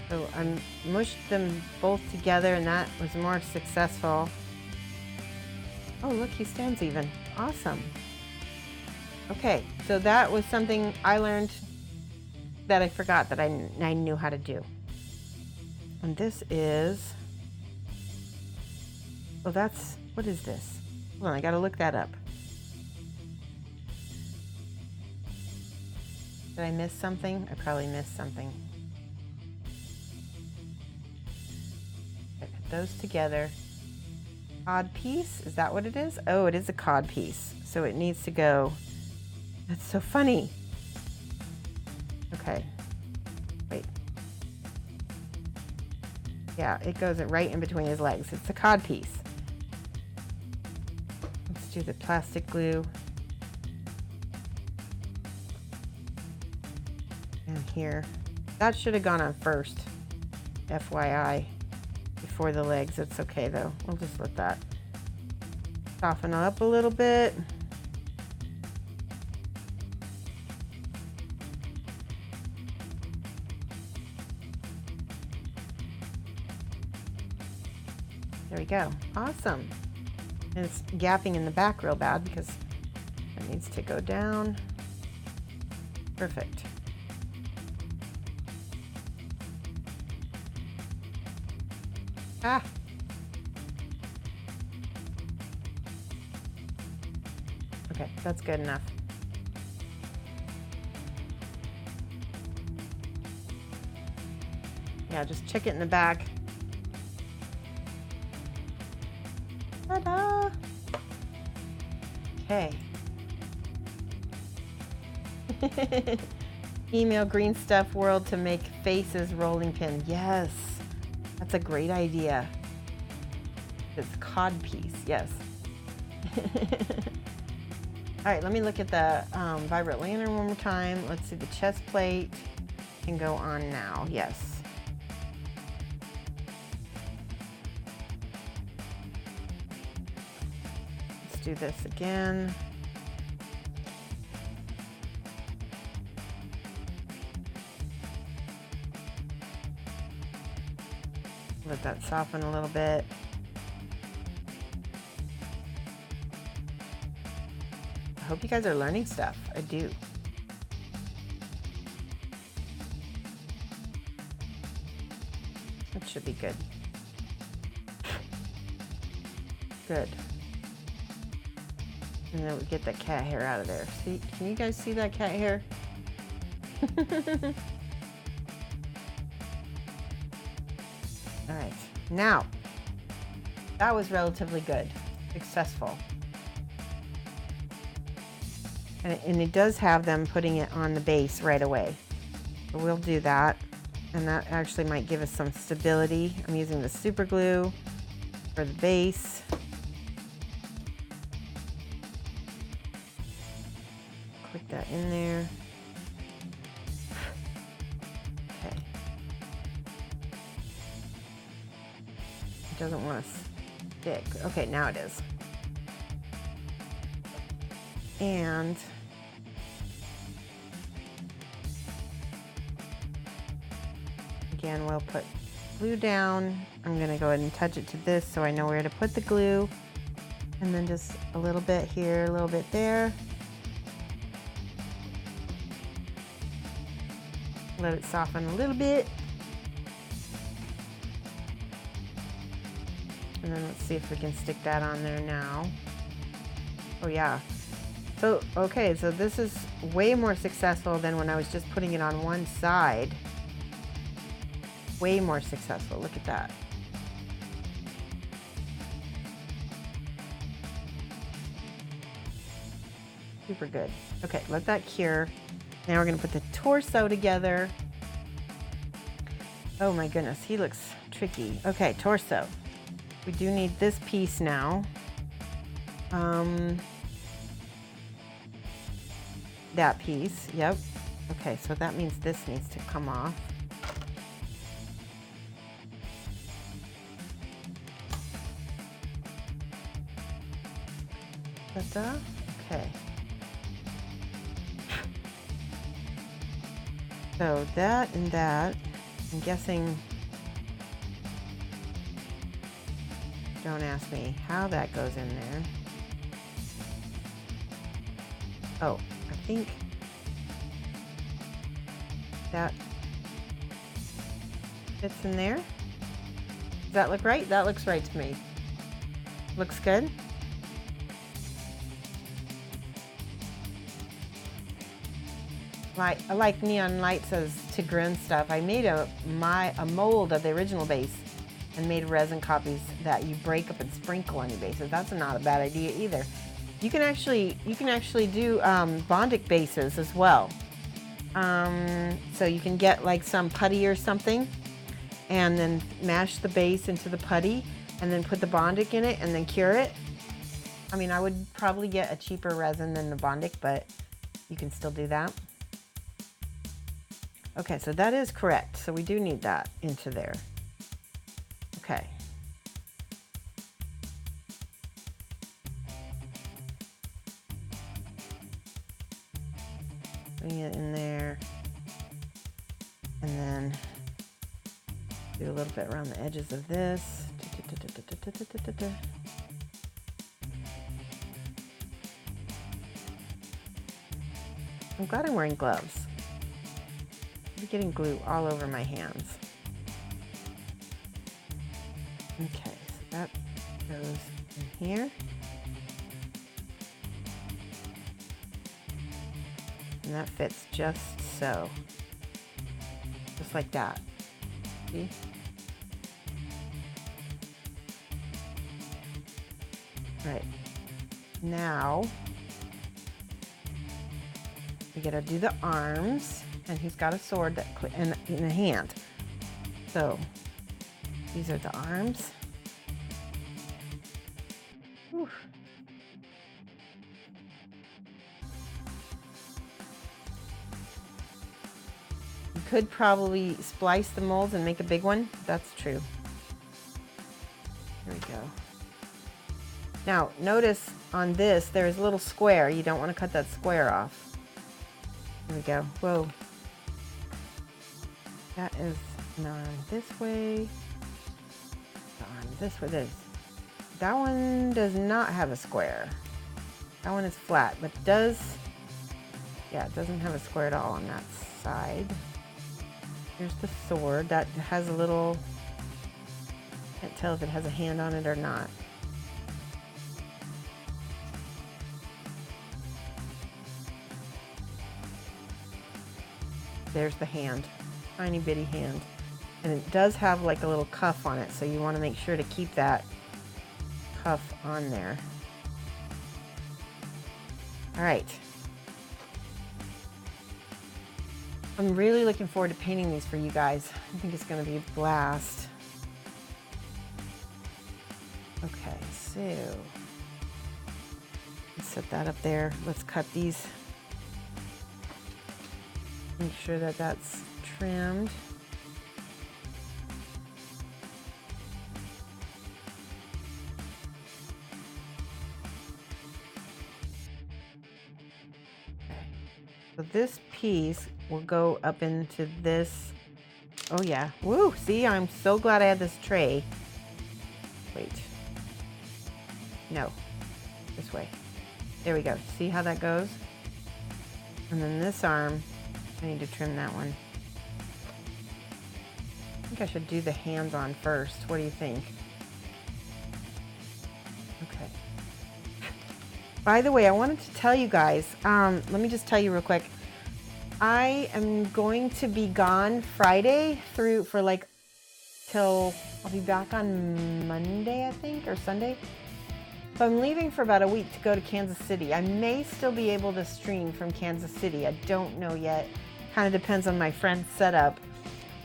So I mushed them both together, and that was more successful. Oh, look, he stands even. Awesome. Okay, so that was something I learned that I forgot that I knew how to do. And this is, well, that's, what is this? Hold on, I gotta look that up. Did I miss something? I probably missed something. Okay, put those together. Cod piece, is that what it is? Oh, it is a cod piece. So it needs to go, that's so funny. Okay, wait. Yeah, it goes right in between his legs. It's a cod piece. Let's do the plastic glue. And here. That should have gone on first, FYI, before the legs. It's okay though. We'll just let that soften up a little bit. There we go. Awesome. And it's gapping in the back real bad because it needs to go down. Perfect. Ah. Okay, that's good enough. Yeah, just check it in the back. Ta-da! Okay. Email Green Stuff World to make faces rolling pin. Yes, that's a great idea. It's cod piece, yes. All right, let me look at the Vibrant Lantern one more time. Let's see, the chest plate can go on now, yes. Let's do this again. Let that soften a little bit. I hope you guys are learning stuff. I do. That should be good. Good. And then we get that cat hair out of there. See, can you guys see that cat hair? All right, now, that was relatively good, successful. And it does have them putting it on the base right away. So we'll do that, and that actually might give us some stability. I'm using the super glue for the base. Click that in there. Okay. It doesn't want to stick. Okay, now it is. And again, we'll put glue down. I'm going to go ahead and touch it to this so I know where to put the glue. And then just a little bit here, a little bit there. Let it soften a little bit. And then let's see if we can stick that on there now. Oh yeah. So, okay, so this is way more successful than when I was just putting it on one side. Way more successful, look at that. Super good. Okay, let that cure. Now we're gonna put the torso together. Oh my goodness, he looks tricky. Okay, torso. We do need this piece now. That piece, yep. Okay, so that means this needs to come off. Ta-da. Okay. So that and that, I'm guessing, don't ask me how that goes in there. Oh, I think that fits in there. Does that look right? That looks right to me. Looks good. I like Neon Lights as Tigran stuff. I made a mold of the original base and made resin copies that you break up and sprinkle on your bases. That's not a bad idea either. You can actually do Bondic bases as well. So you can get like some putty or something, and then mash the base into the putty, and then put the Bondic in it, and then cure it. I mean, I would probably get a cheaper resin than the Bondic, but you can still do that. Okay, so that is correct. So we do need that into there. Okay. Bring it in there. And then do a little bit around the edges of this. I'm glad I'm wearing gloves. I'm getting glue all over my hands. Okay, so that goes in here. And that fits just so. Just like that. See? Right. Now, we gotta do the arms, and he's got a sword that in a hand. So these are the arms. Whew. You could probably splice the molds and make a big one. That's true. Here we go. Now, notice on this, there's a little square. You don't want to cut that square off. Here we go. Whoa. That is an arm this way. The arm this way. That one does not have a square. That one is flat, but it does, yeah, it doesn't have a square at all on that side. Here's the sword. That has a little, can't tell if it has a hand on it or not. There's the hand, tiny bitty hand. And it does have like a little cuff on it, so you want to make sure to keep that cuff on there. All right. I'm really looking forward to painting these for you guys. I think it's going to be a blast. Okay, so let's set that up there. Let's cut these. Make sure that that's trimmed. So this piece will go up into this. Oh yeah, woo, see, I'm so glad I had this tray. Wait, no, this way. There we go, see how that goes? And then this arm, I need to trim that one. I think I should do the hands on first. What do you think? Okay. By the way, I wanted to tell you guys, let me just tell you real quick. I am going to be gone Friday for like till, I'll be back on Monday, I think, or Sunday. So I'm leaving for about a week to go to Kansas City. I may still be able to stream from Kansas City. I don't know yet. Kind of depends on my friend's setup.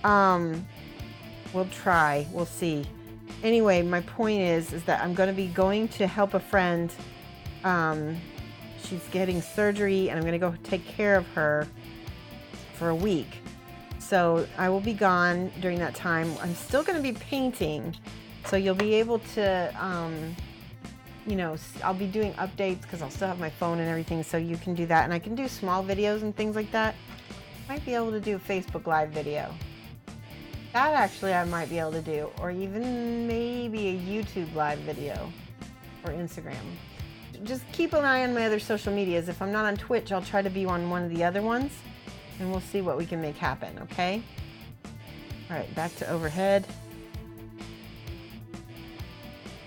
We'll try, we'll see. Anyway, my point is that I'm going to be going to help a friend. She's getting surgery, and I'm going to go take care of her for a week. So I will be gone during that time. I'm still going to be painting, so you'll be able to, you know, I'll be doing updates because I'll still have my phone and everything, so you can do that. And I can do small videos and things like that. Might be able to do a Facebook Live video. That actually I might be able to do, or even maybe a YouTube Live video or Instagram. Just keep an eye on my other social medias. If I'm not on Twitch, I'll try to be on one of the other ones, and we'll see what we can make happen, okay? All right, back to overhead.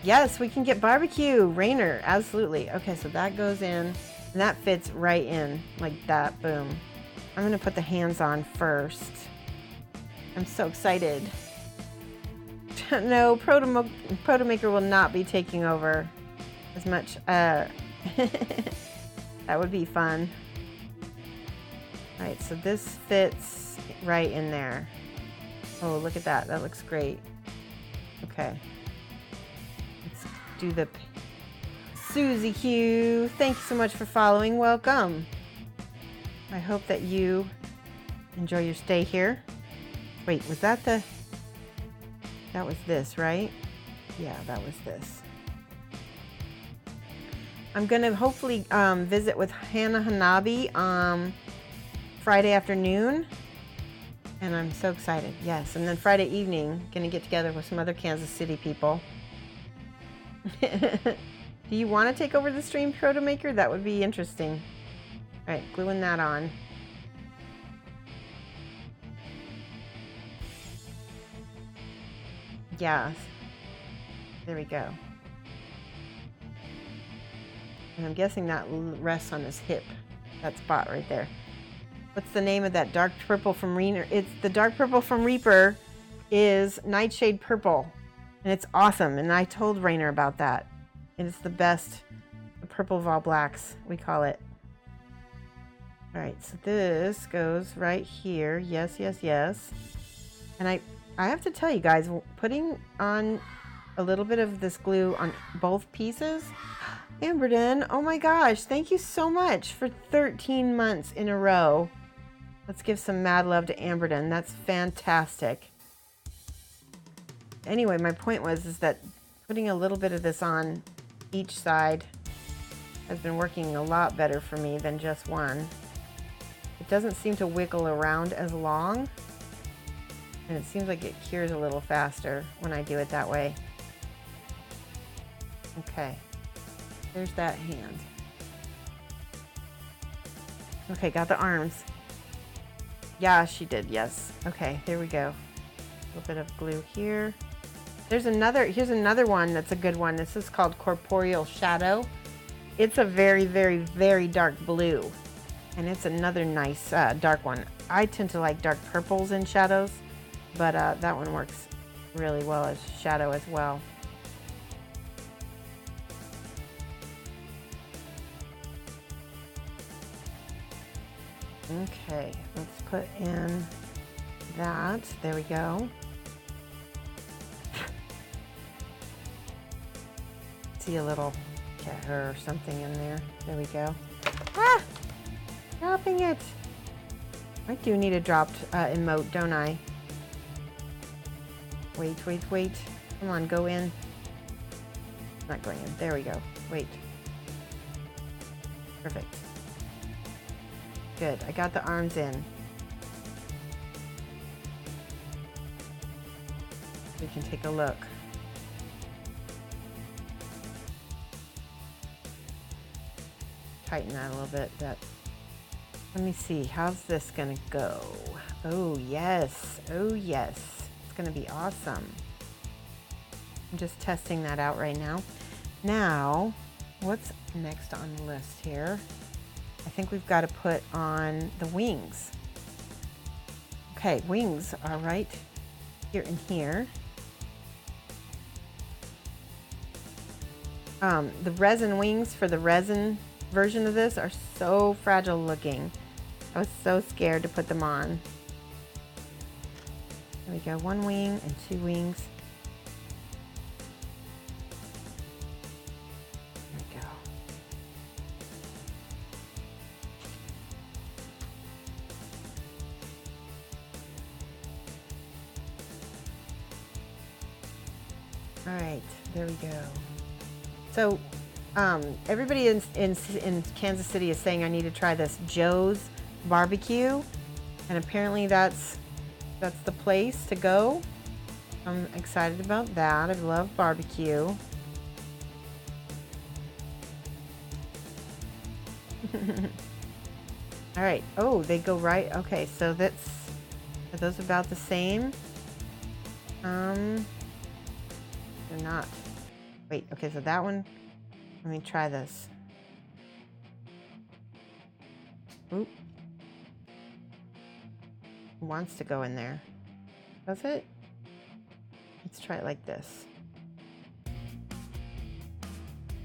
Yes, we can get barbecue. Rainer, absolutely. Okay, so that goes in, and that fits right in like that, boom. I'm gonna put the hands on first. I'm so excited. No, Protomaker will not be taking over as much. That would be fun. All right, so this fits right in there. Oh, look at that. That looks great. Okay. Let's do the Susie Q. Thank you so much for following. Welcome. I hope that you enjoy your stay here. Wait, was that the... That was this, right? Yeah, that was this. I'm going to hopefully visit with Hannah Hanabi Friday afternoon. And I'm so excited. Yes, and then Friday evening, going to get together with some other Kansas City people. Do you want to take over the stream, Proto Maker? That would be interesting. All right, gluing that on. Yes. There we go. And I'm guessing that rests on his hip. That spot right there. What's the name of that dark purple from Reaper? It's the dark purple from Reaper is Nightshade Purple. And it's awesome. And I told Rainer about that. It's the best. The purple of all blacks, we call it. All right, so this goes right here. Yes, yes, yes. And I have to tell you guys, putting on a little bit of this glue on both pieces. Amberden, oh my gosh, thank you so much for 13 months in a row. Let's give some mad love to Amberden. That's fantastic. Anyway, my point was that putting a little bit of this on each side has been working a lot better for me than just one. It doesn't seem to wiggle around as long, and it seems like it cures a little faster when I do it that way. Okay, there's that hand. Okay, got the arms. Yeah, she did, yes. Okay, there we go. A little bit of glue here. Here's another one that's a good one. This is called Corporeal Shadow. It's a very, very, very dark blue. And it's another nice dark one. I tend to like dark purples in shadows, but that one works really well as shadow as well. Okay, let's put in that. There we go. See a little cat or something in there. There we go. Ah! Dropping it. I do need a dropped emote, don't I? Wait, wait, wait. Come on, go in. Not going in. There we go. Wait. Perfect. Good. I got the arms in. We can take a look. Tighten that a little bit. Let me see. How's this gonna go? Oh yes. Oh yes. It's gonna be awesome. I'm just testing that out right now. Now, what's next on the list here? I think we've got to put on the wings. Okay, wings are right here and here. The resin wings for the resin version of this are so fragile looking. I was so scared to put them on. There we go, one wing and two wings. There we go. All right, there we go. So everybody in Kansas City is saying I need to try this Joe's barbecue, and apparently that's the place to go. I'm excited about that. I love barbecue. All right. Oh, they go right. Okay, so are those about the same? They're not. Wait, okay, so that one, let me try this. Oop. Wants to go in there. Does it? Let's try it like this.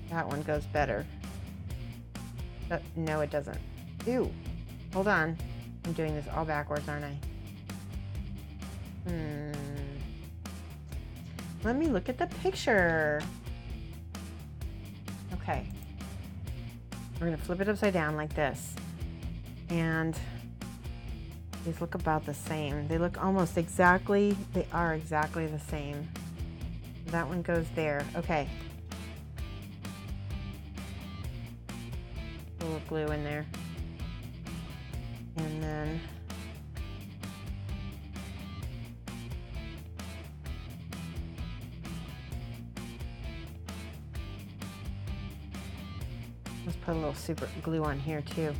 That one goes better. No, it doesn't. Ew. Hold on. I'm doing this all backwards, aren't I? Let me look at the picture. Okay, We're gonna flip it upside down like this. And these look about the same. They look almost exactly, they are exactly the same. That one goes there. Okay. A little glue in there. And then let's put a little super glue on here too.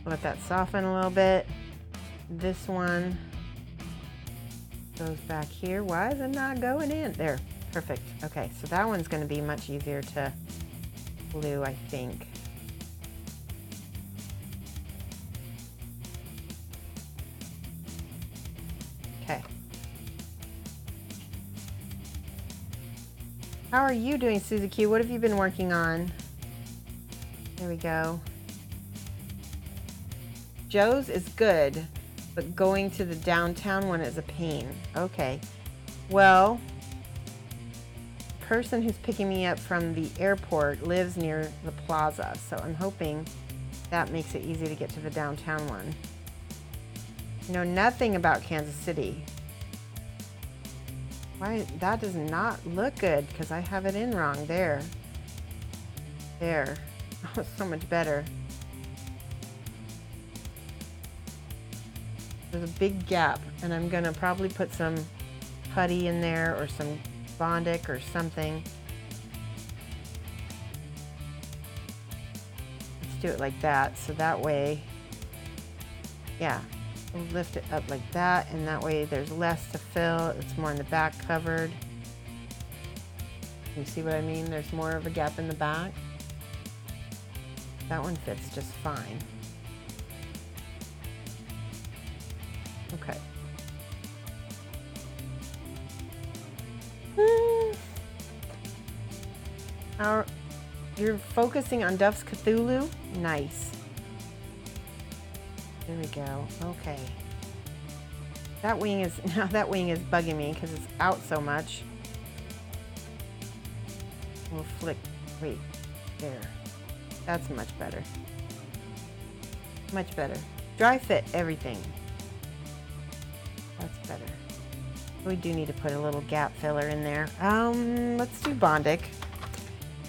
Let that soften a little bit. This one goes back here. Why is it not going in? There, perfect. Okay, so that one's gonna be much easier to glue, I think. Okay. How are you doing, Suzuki? What have you been working on? There we go. Joe's is good, but going to the downtown one is a pain. Okay. Well, the person who's picking me up from the airport lives near the plaza, so I'm hoping that makes it easy to get to the downtown one. I know nothing about Kansas City. Why, that does not look good because I have it in wrong. There. There. Oh, so much better. There's a big gap, and I'm gonna probably put some putty in there or some Bondic or something. Let's do it like that, so that way, yeah, we'll lift it up like that, and that way there's less to fill. It's more in the back covered. You see what I mean? There's more of a gap in the back. That one fits just fine. Okay. You're focusing on Duff's Cthulhu? Nice. There we go. Okay. That wing is bugging me because it's out so much. We'll flick. Wait. There. That's much better. Much better. Dry fit everything. That's better. We do need to put a little gap filler in there. Let's do Bondic.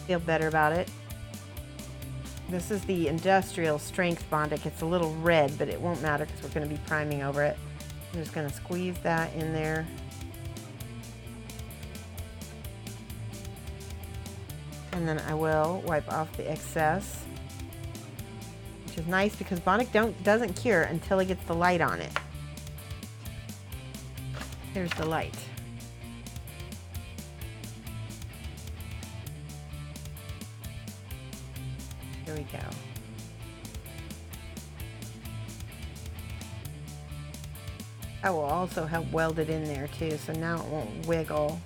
Feel better about it. This is the industrial strength Bondic. It's a little red, but it won't matter because we're going to be priming over it. I'm just going to squeeze that in there. And then I will wipe off the excess, which is nice because Bondic doesn't cure until it gets the light on it. Here's the light. Here we go. That will also help weld it in there too, so now it won't wiggle.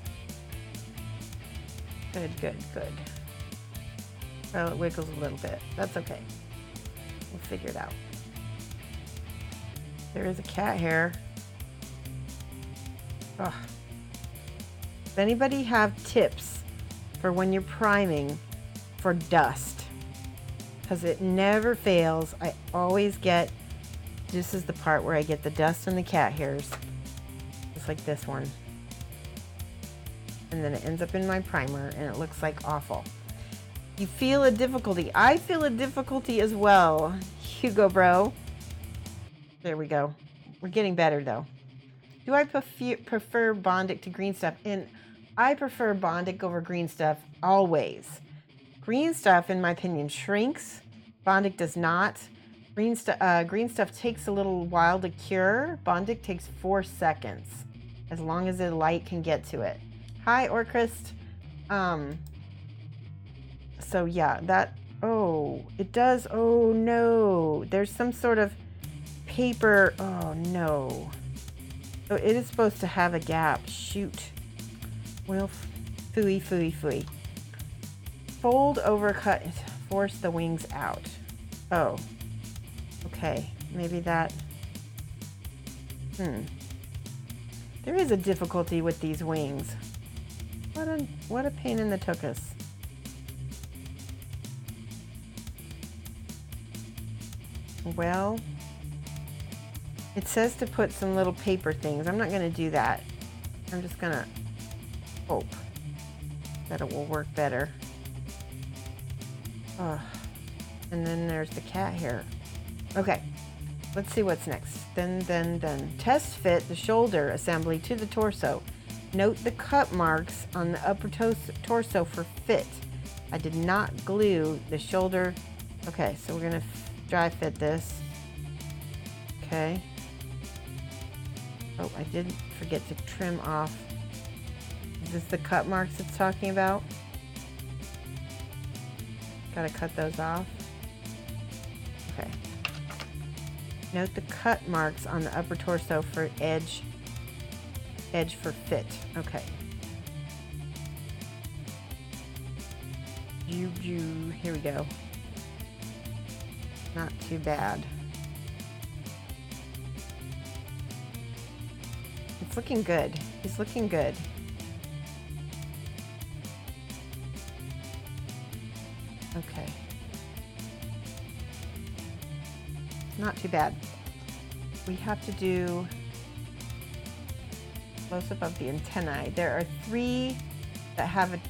Good, good, good. Well, it wiggles a little bit. That's okay. We'll figure it out. There is a cat hair. Oh. Does anybody have tips for when you're priming for dust? Because it never fails. I always get, this is the part where I get the dust and the cat hairs. Just like this one. And then it ends up in my primer and it looks like awful. You feel a difficulty. I feel a difficulty as well, Hugo bro. There we go. We're getting better though. Do I prefer Bondic to green stuff? And I prefer Bondic over green stuff always. Green stuff, in my opinion, shrinks. Bondic does not. Green stuff takes a little while to cure. Bondic takes 4 seconds, as long as the light can get to it. Hi, Orchrist. So yeah, that, oh, it does, oh no. There's some sort of paper, oh no. So it is supposed to have a gap, shoot. Well, phooey, phooey, phooey. Fold, overcut, force the wings out. Oh, okay, maybe that, There is a difficulty with these wings. What a pain in the tuchus. Well, it says to put some little paper things. I'm not going to do that. I'm just going to hope that it will work better. And then there's the cat hair. Okay, let's see what's next. Then. Test fit the shoulder assembly to the torso. Note the cut marks on the upper torso for fit. I did not glue the shoulder. Okay, so we're gonna dry fit this. Okay. Oh, I did forget to trim off. Is this the cut marks it's talking about? Gotta cut those off. Okay. Note the cut marks on the upper torso for edge for fit. Okay. Here we go. Not too bad. It's looking good. He's looking good. Okay. Not too bad. We have to do close-up of the antennae. There are 3 that have a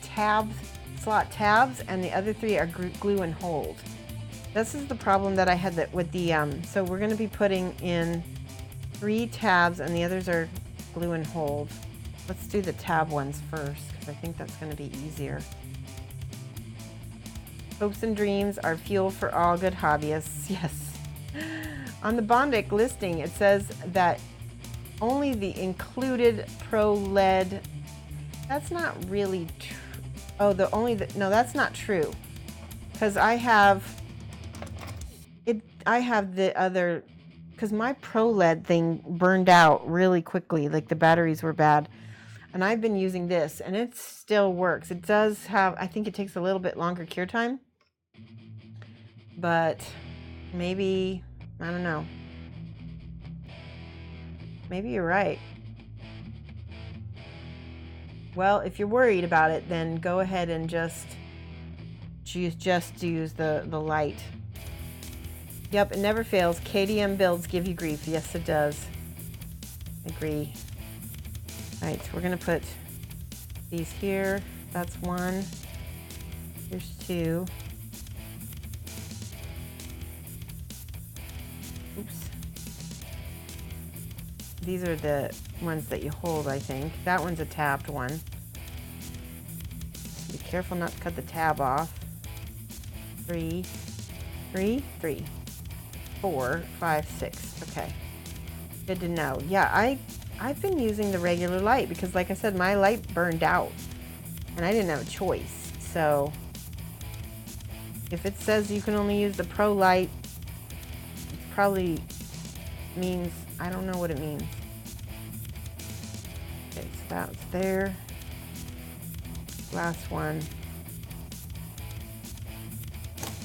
slot tabs, and the other 3 are glue and hold. This is the problem that I had with the, so we're going to be putting in 3 tabs, and the others are glue and hold. Let's do the tab ones first, because I think that's going to be easier. Hopes and dreams are fuel for all good hobbyists. Yes. On the Bondic listing, it says that only the included Pro LED. That's not really true. Oh, no, that's not true. Because I have the other, because my Pro LED thing burned out really quickly, like the batteries were bad. And I've been using this, and it still works. It does have, I think it takes a little bit longer cure time. But maybe, I don't know. Maybe you're right. Well, if you're worried about it, then go ahead and just use the light. Yep, it never fails. KDM builds give you grief. Yes, it does. Agree. All right, so we're going to put these here. That's 1. Here's 2. Oops. These are the ones that you hold, I think. That one's a tabbed one. Be careful not to cut the tab off. 3, 4, 5, 6. Okay. Good to know. Yeah, I've been using the regular light because, like I said, my light burned out and I didn't have a choice. So if it says you can only use the Pro light, it probably means, I don't know what it means. Okay, so that's there. Last one.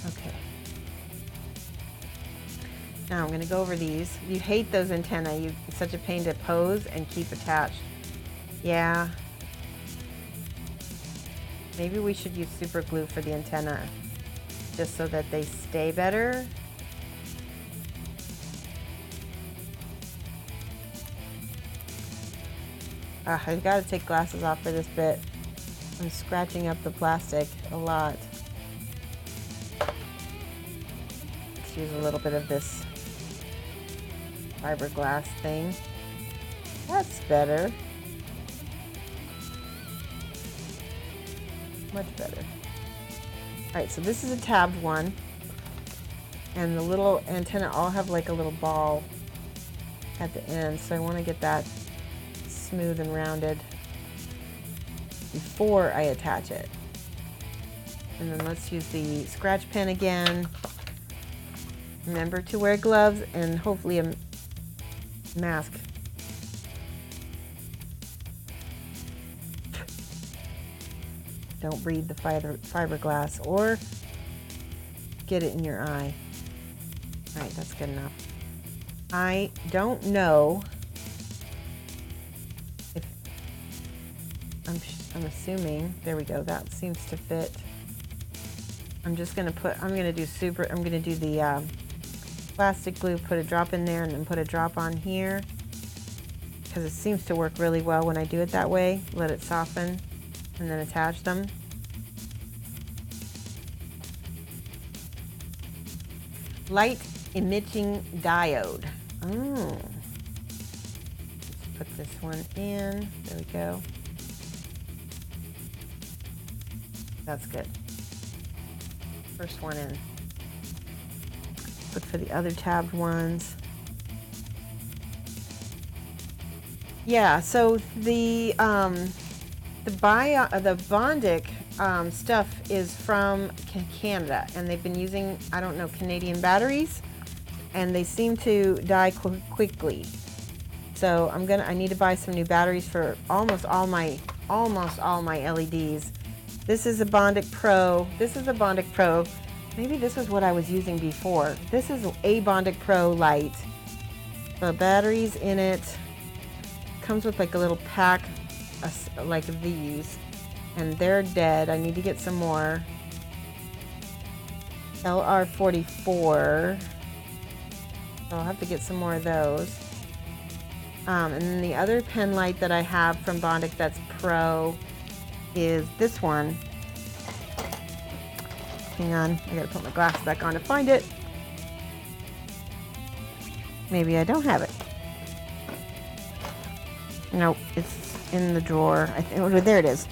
Okay. Now I'm going to go over these. You hate those antennae. It's such a pain to pose and keep attached. Yeah. Maybe we should use super glue for the antenna just so that they stay better. I've got to take glasses off for this bit. I'm scratching up the plastic a lot. Let's use a little bit of this fiberglass thing. That's better. Much better. Alright, so this is a tabbed one. And the little antenna all have like a little ball at the end. So I want to get that smooth and rounded before I attach it. And then let's use the scratch pen again. Remember to wear gloves and hopefully a mask. Don't breathe the fiberglass or get it in your eye. All right, that's good enough. I don't know if, I'm assuming, there we go, that seems to fit. I'm just gonna do the plastic glue, put a drop in there and then put a drop on here, because it seems to work really well when I do it that way. Let it soften and then attach them. Light emitting diode. Oh. Let's put this one in. There we go. That's good. First one in. Look for the other tabbed ones. Yeah, so the Bondic stuff is from Canada, and they've been using, I don't know, Canadian batteries, and they seem to die quickly. So I need to buy some new batteries for almost all my LEDs. This is a Bondic Pro. This is a Bondic Pro. Maybe this is what I was using before. This is a Bondic Pro light. The batteries in it. Comes with like a little pack like these, and they're dead. I need to get some more. LR44. So I'll have to get some more of those. And then the other pen light that I have from Bondic that's Pro is this one. Hang on, I gotta put my glasses back on to find it. Maybe I don't have it. Nope, it's in the drawer. Oh, there it is.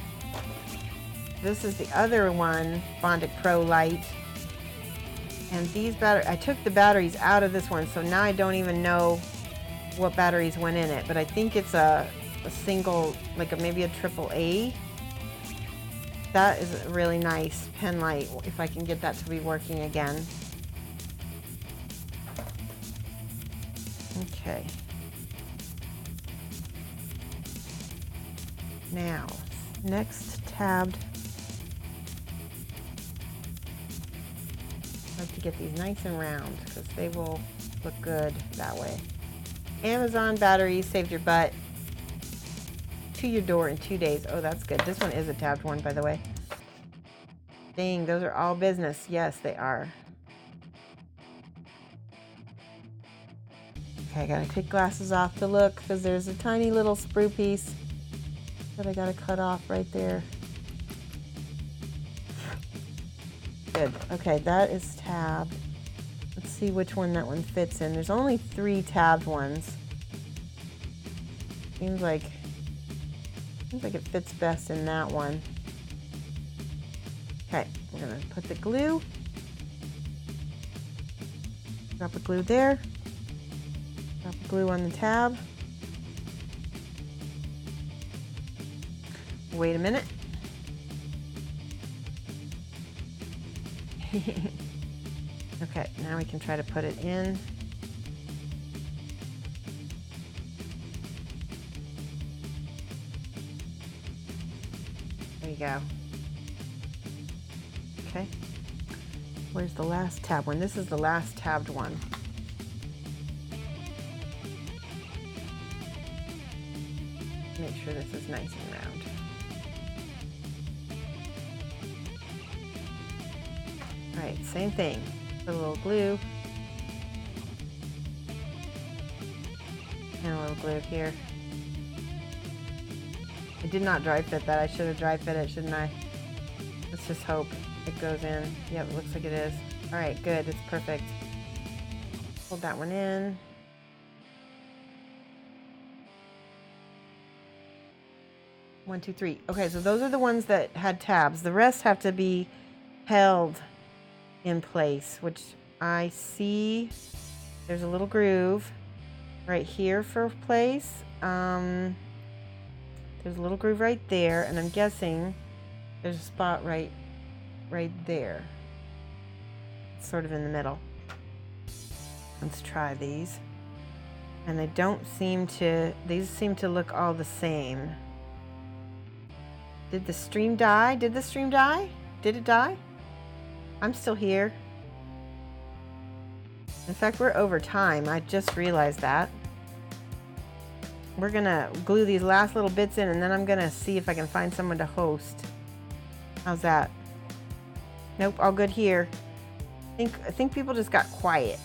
This is the other one, Bondic Pro light. And these I took the batteries out of this one, so now I don't even know what batteries went in it. But I think it's a single, like maybe a AAA. That is a really nice pen light, if I can get that to be working again. Okay. Now, next tabbed. I like to get these nice and round because they will look good that way. Amazon batteries saved your butt. To your door in 2 days. Oh, that's good. This one is a tabbed one, by the way. Dang, those are all business. Yes, they are. Okay, I gotta take glasses off to look because there's a tiny little sprue piece that I gotta cut off right there. Good. Okay, that is tabbed. Let's see which one that one fits in. There's only 3 tabbed ones. Seems like it fits best in that one. Okay, I'm gonna put the glue. Drop the glue there. Drop the glue on the tab. Wait a minute. Okay, now we can try to put it in. There you go. Okay. Where's the last tab one? This is the last tabbed one. Make sure this is nice and round. Alright, same thing. Put a little glue. And a little glue here. I did not dry fit that. I should have dry fit it, shouldn't I? Let's just hope it goes in. Yep, it looks like it is. Alright, good. It's perfect. Hold that one in. One, two, three. Okay, so those are the ones that had tabs. The rest have to be held in place, which I see there's a little groove right here for place. There's a little groove right there, and I'm guessing there's a spot right there, sort of in the middle. Let's try these. And they don't seem to, these seem to look all the same. Did the stream die? Did the stream die? Did it die? I'm still here. In fact, we're over time. I just realized that. We're gonna glue these last little bits in, and then I'm gonna see if I can find someone to host. How's that? Nope, all good here. I think people just got quiet.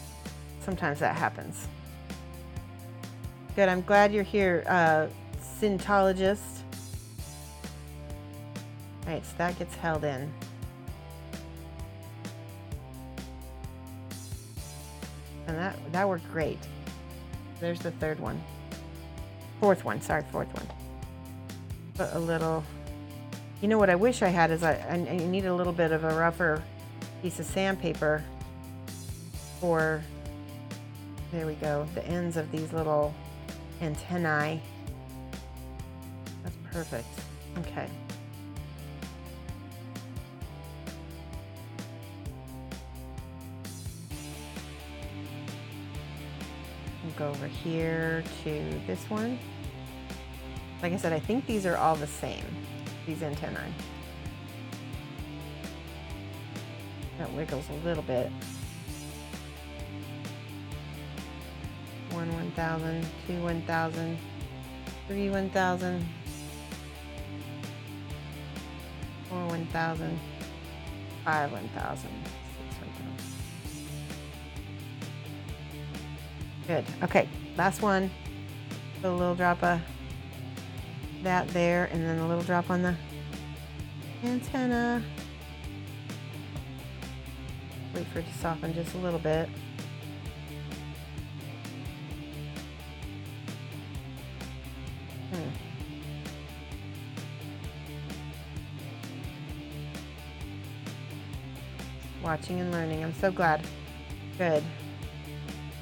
sometimes that happens. Good, I'm glad you're here, Scientologist. All right, so that gets held in. And that worked great. There's the third one. Fourth one, fourth one. Put a little, you know what I wish I had is I need a little bit of a rougher piece of sandpaper for, there we go, the ends of these little antennae. That's perfect. Okay. We'll go over here to this one. Like I said, I think these are all the same, these antennae. That wiggles a little bit. 1 1000, 2 1000, 3 1000, 4 1000, 5 1000, 6 1000. Good. Okay, last one. Put a little drop of that there, and then a little drop on the antenna. Wait for it to soften just a little bit. Watching and learning. I'm so glad. Good.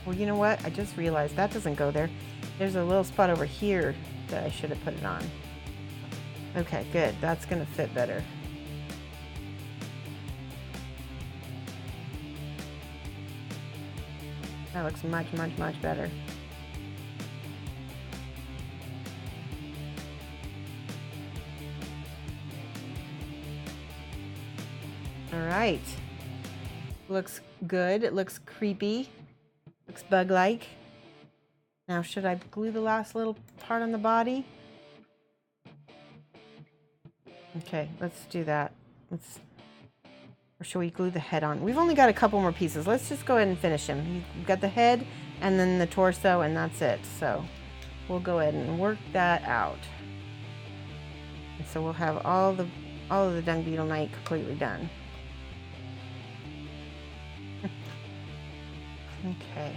Well, you know what? I just realized that doesn't go there. There's a little spot over here that I should have put it on. Okay, good. That's going to fit better. That looks much, much, much better. All right. Looks good. It looks creepy. Looks bug-like. Now, should I glue the last little part on the body? Okay, let's do that. Or should we glue the head on? We've only got a couple more pieces. Let's just go ahead and finish him. You've got the head and then the torso, and that's it. So we'll go ahead and work that out. And so we'll have all of the Dung Beetle Knight completely done. Okay.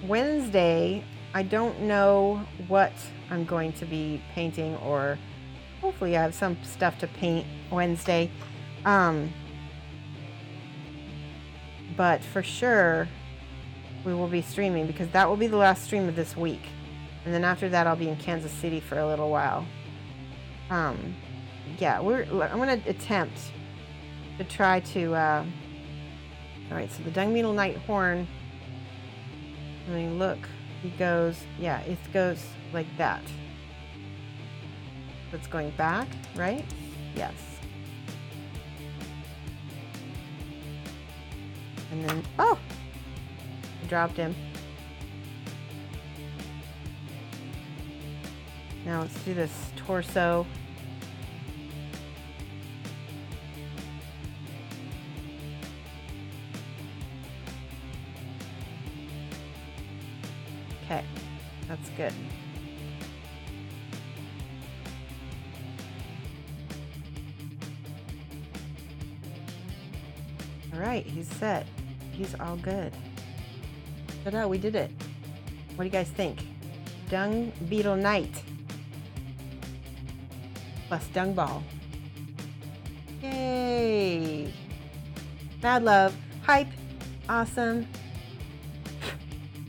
Wednesday, I don't know what I'm going to be painting, or hopefully I have some stuff to paint Wednesday. But for sure, we will be streaming, because that will be the last stream of this week. And then after that, I'll be in Kansas City for a little while. Yeah, I'm going to attempt to try to, all right, so the Dung Beetle Knight horn, I mean, look, he goes, yeah, it goes like that. It's going back, right? Yes. And then, oh, I dropped him. Now let's do this torso. Okay, that's good. All right, he's set. He's all good. Ta-da, we did it. What do you guys think? Dung Beetle Knight plus Dung Ball. Yay! Mad love. Hype. Awesome.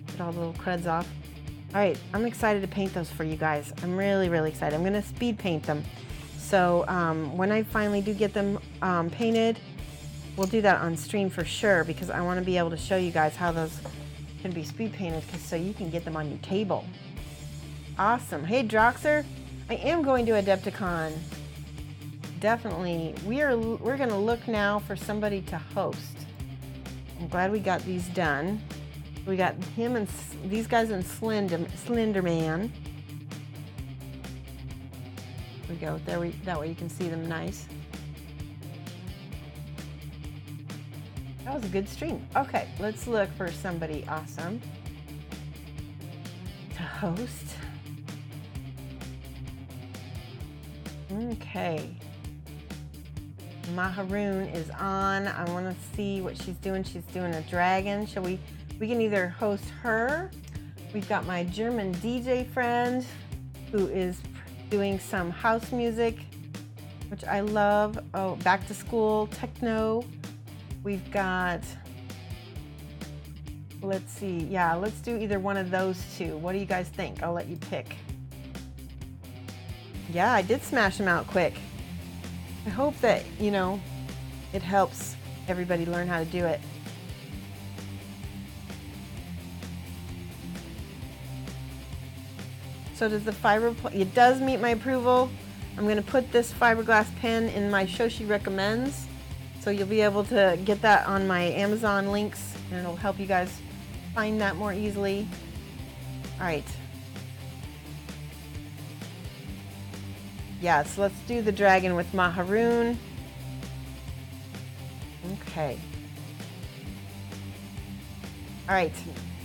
Get all the little creds off. All right, I'm excited to paint those for you guys. I'm really, really excited. I'm gonna speed paint them. So when I finally do get them painted, we'll do that on stream for sure, because I want to be able to show you guys how those can be speed painted, so you can get them on your table. Awesome. Hey, Droxer, I am going to Adepticon. Definitely. We're going to look now for somebody to host. I'm glad we got these done. We got him and these guys in Slenderman. There we go. That way you can see them nice. That was a good stream. Okay, let's look for somebody awesome to host. Okay. Maharoon is on. I want to see what she's doing. She's doing a dragon. Shall we can either host her. We've got my German DJ friend who is doing some house music, which I love. Oh, back to school, techno. We've got, let's see. Yeah, let's do either one of those two. What do you guys think? I'll let you pick. Yeah, I did smash them out quick. I hope that, you know, it helps everybody learn how to do it. So does the fiber, it does meet my approval. I'm going to put this fiberglass pen in my Shoshie recommends. So you'll be able to get that on my Amazon links and it'll help you guys find that more easily. All right. Yeah, so let's do the dragon with Maharoon. Okay. All right,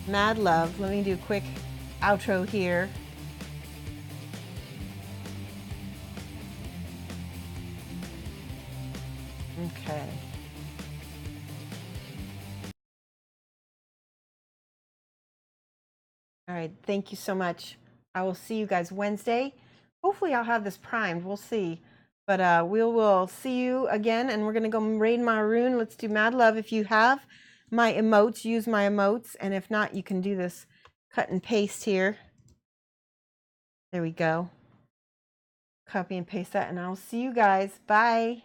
Mad Love. Let me do a quick outro here. Okay. All right, thank you so much. I will see you guys Wednesday. Hopefully I'll have this primed, we'll see. But we will see you again and we're gonna go raid Maharoon. Let's do Mad Love. If you have my emotes, use my emotes. And if not, you can do this cut and paste here. There we go. Copy and paste that and I'll see you guys. Bye.